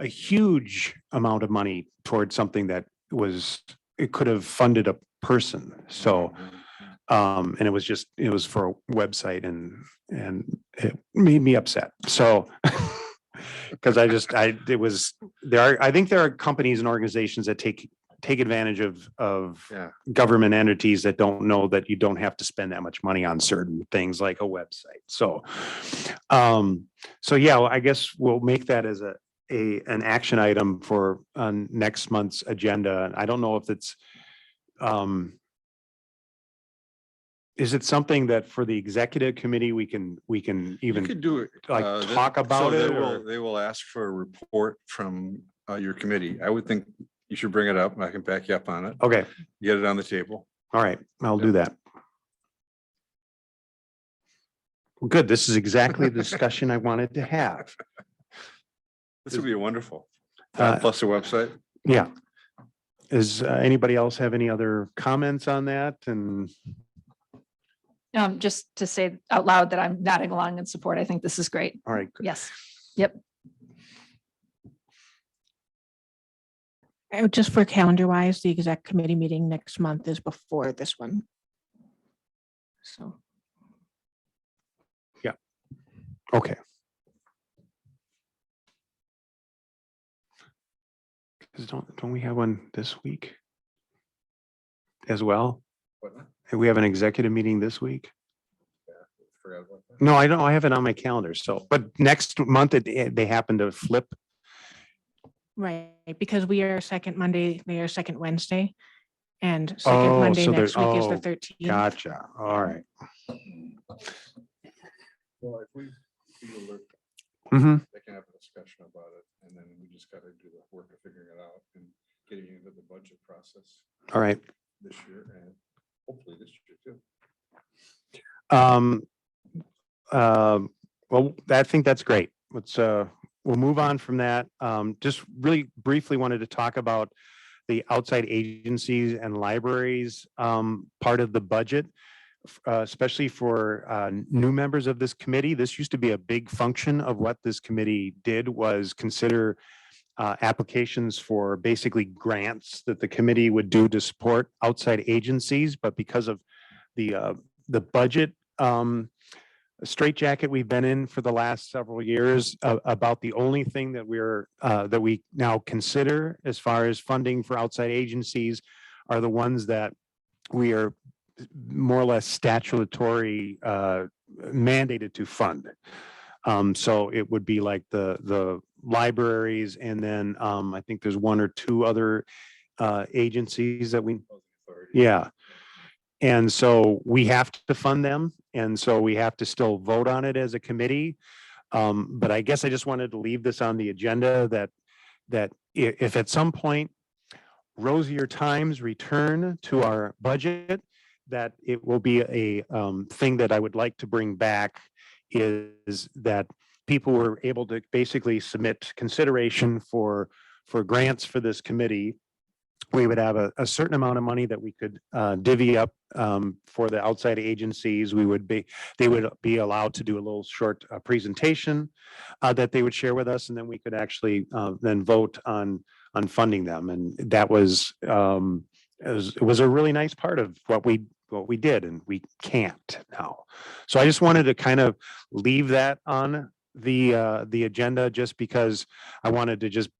huge amount of money towards something that it could have funded a person. So, and it was for a website and it made me upset. So, because I think there are companies and organizations that take advantage of Yeah. government entities that don't know that you don't have to spend that much money on certain things like a website. So, yeah, well, I guess we'll make that as an action item for next month's agenda. I don't know if it's, is it something that for the executive committee, we can You even could do it. like talk so about it? or- They will ask for a report from your committee. I would think you should bring it up and I can back you up on it. Okay, Get it on the table. all right, I'll do that. Well, good. This is exactly the discussion I wanted to have. This would be wonderful. Uh, Plus a website. Yeah. Is anybody else have any other comments on that? And Just to say out loud that I'm nodding along in support. I think this is great. all right, Yes. Yep. Just for calendar wise, the exec committee meeting next month is before this one. So. okay. Because don't we have one this week as well? We have an executive meeting this week? No, I don't. I have it on my calendar. So, but next month they happen to flip. Right, because we are second Monday, they are second Wednesday. And second Oh, Monday so next week is the oh, 13th. Gotcha. All right. Well, if we alert Mm-hmm. they can have a discussion about it, and then we just gotta do the work of figuring it out and getting into the budget process All right. this year and hopefully this year too. Well, I think that's great. Let's we'll move on from that. Just really briefly wanted to talk about the outside agencies and libraries part of the budget, especially for new members of this committee. This used to be a big function of what this committee did, was consider applications for basically grants that the committee would do to support outside agencies. But because of the budget straitjacket we've been in for the last several years, about the only thing that we now consider as far as funding for outside agencies are the ones that we are more or less statutory mandated to fund. So it would be like the libraries, and then I think there's one or two other agencies that we, yeah. And so we have to fund them. And so we have to still vote on it as a committee. But I guess I just wanted to leave this on the agenda that if at some point rosier times return to our budget, that it will be a thing that I would like to bring back, is that people were able to basically submit consideration for grants for this committee. We would have a certain amount of money that we could divvy up for the outside agencies. They would be allowed to do a little short presentation that they would share with us, and then we could actually then vote on funding them. And that was it was a really nice part of what we did, and we can't now. So I just wanted to kind of leave that on the agenda, just because I wanted to just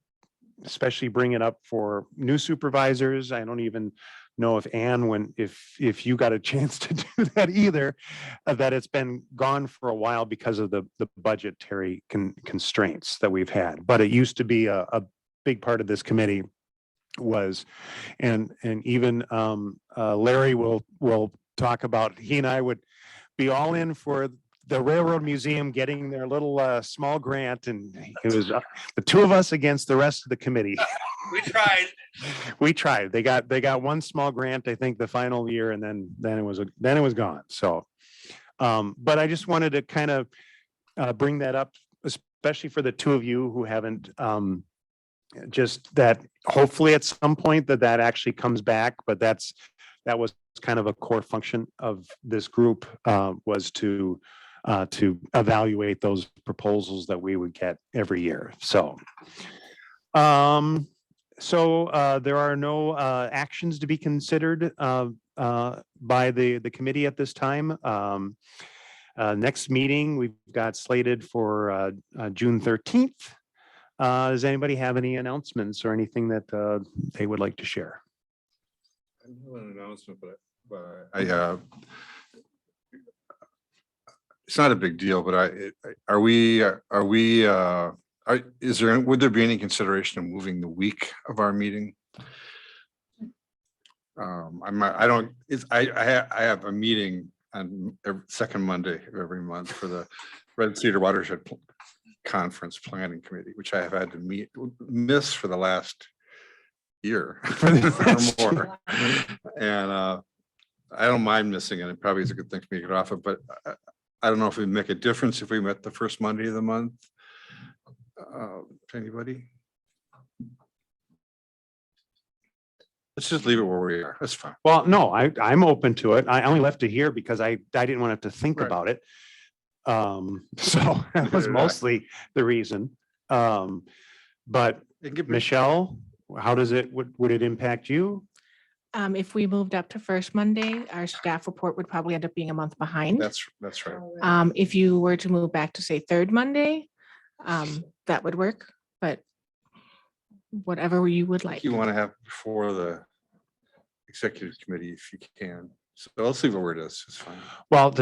especially bring it up for new supervisors. I don't even know if Ann, if you got a chance to do that either, that it's been gone for a while because of the budgetary constraints that we've had. But it used to be a big part of this committee was, and even Larry will talk about, he and I would be all in for the Railroad Museum getting their little small grant, and it was the two of us against the rest of the committee. We tried. We tried. They got one small grant, I think, the final year, and then it was gone. So, but I just wanted to kind of bring that up, especially for the two of you who haven't. Just that hopefully at some point that actually comes back, but that was kind of a core function of this group, was to evaluate those proposals that we would get every year. So, there are no actions to be considered by the committee at this time. Next meeting we've got slated for June 13th. Does anybody have any announcements or anything that they would like to share? I have an announcement, but it's not a big deal, but would there be any consideration of moving the week of our meeting? I have a meeting on every second Monday of every month for the Red Cedar Watershed Conference Planning Committee, which I have had to miss for the last year That's or more. And I don't mind missing it. It probably is a good thing for me to get off of, but I don't know if it would make a difference if we met the first Monday of the month. Anybody? Let's just leave it where we are. That's fine. Well, no, I'm open to it. I only left it here because I didn't want to have to think Right. about it. So that was did I. mostly the reason. But It give me- Michelle, how does it, would it impact you? If we moved up to first Monday, our staff report would probably end up being a month behind. That's right. If you were to move back to say third Monday, that would work, but whatever you would like. You want to have before the executive committee if you can. So let's leave it where it is. It's fine. Well,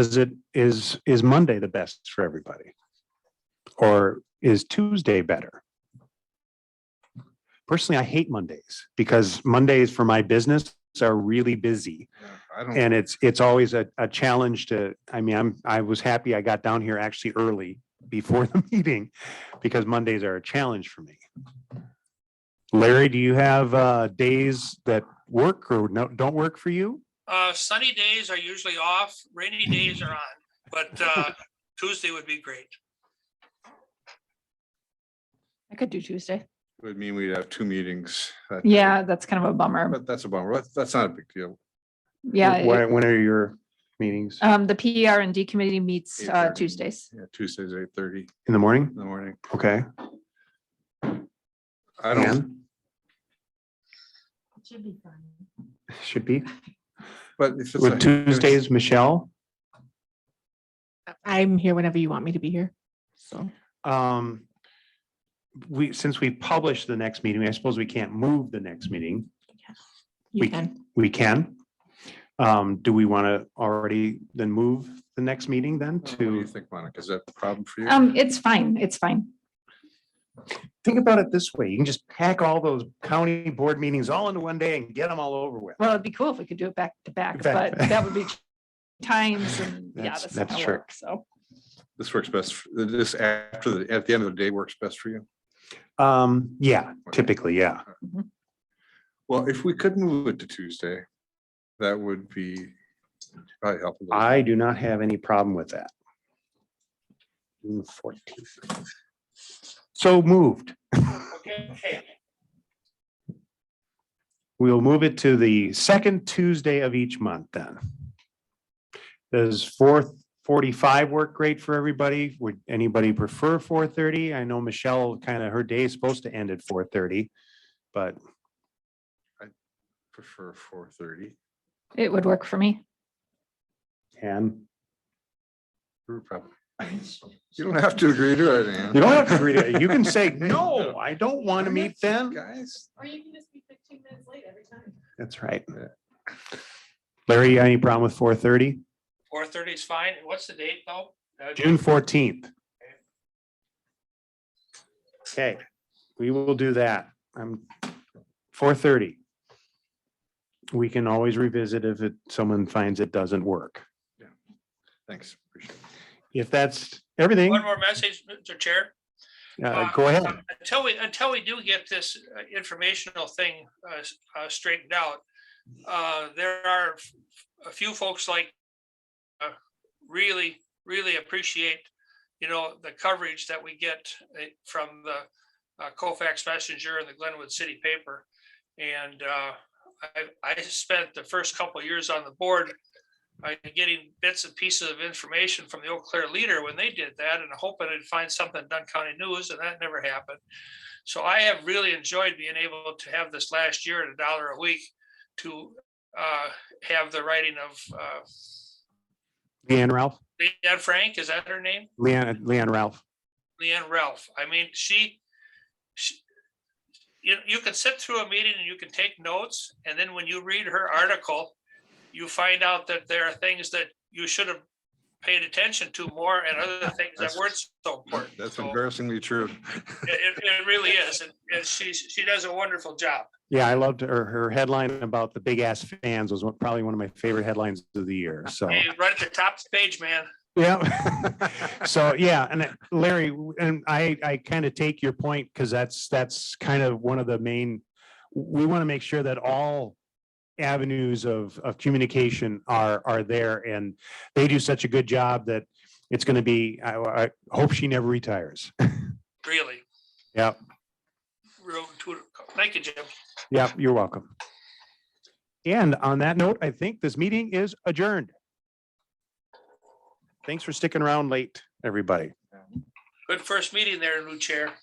is Monday the best for everybody? Or is Tuesday better? Personally, I hate Mondays because Mondays for my business are really busy. I don't. And it's always a challenge to, I was happy I got down here actually early before the meeting because Mondays are a challenge for me. Larry, do you have days that work or don't work for you? Sunny days are usually off, rainy days are on, but Tuesday would be great. I could do Tuesday. Would mean we'd have two meetings. Yeah, that's kind of a bummer. But that's a bummer. That's not a big deal. Yeah. When are your meetings? The PR and D committee meets 8:30. Tuesdays. Yeah, Tuesdays, 8:30 In the morning? in the morning. Okay. I don't, Ann? Should be fine. Should be. but if it's With a- Tuesdays, Michelle? I'm here whenever you want me to be here. So Since we published the next meeting, I suppose we can't move the next meeting. you We- can. We can. Do we want to already then move the next meeting then What do you to, think, Monica? Is that a problem for you? It's fine. It's fine. think about it this way, you can just pack all those county board meetings all into one day and get them all over with. Well, it'd be cool if we could do it back to back, Back- but that would be times and yeah, That's- that's that's not true. work. So This works best, this at the end of the day works best for you? Yeah, typically, yeah. Well, if we could move it to Tuesday, that would be probably helpful. I do not have any problem with that. June 14th. So moved. Okay. We'll move it to the second Tuesday of each month then. Does 4:45 work great for everybody? Would anybody prefer 4:30? I know Michelle her day is supposed to end at 4:30, but Prefer 4:30. it would work for me. You don't have to agree to it, Ann. you don't have to agree to it. You can say, no, I don't want to meet then. Guys. Or you can just be 15 minutes late every time. That's right. Larry, you got any problem with 4:30? 4:30 is fine. What's the date though? June 14th. Okay, we will do that. 4:30. We can always revisit if someone finds it doesn't work. Thanks. Appreciate it. If that's everything, One more message, Mr. Chair. go ahead. Until we do get this informational thing straightened out, there are a few folks like really appreciate, the coverage that we get from the Colfax Messenger and the Glenwood City paper. And I spent the first couple of years on the board getting bits and pieces of information from the Eau Claire Leader when they did that, and hoping I'd find something in Dunn County News, and that never happened. So I have really enjoyed being able to have this last year at $1 a week to have the writing of Leanne Ralph, Leanne Frank, is that her name? Leanne Ralph. Leanne Ralph. I mean, she you can sit through a meeting and you can take notes, and then when you read her article, you find out that there are things that you should have paid attention to more, and other things that weren't so important. That's So embarrassingly true. it really is, and she does a wonderful job. Yeah, I loved her headline about the big ass fans was probably one of my favorite headlines of the year. So. Hey, right at the top of the page, man. Yeah. So, yeah, and Larry, and I kind of take your point because that's kind of one of the main we want to make sure that all avenues of communication are there, and they do such a good job that it's going to be, I hope she never retires. Really, Yeah, real intuitive. Thank you, Jim. yeah, you're welcome. And on that note, I think this meeting is adjourned. Thanks for sticking around late, everybody. Good first meeting there, new chair.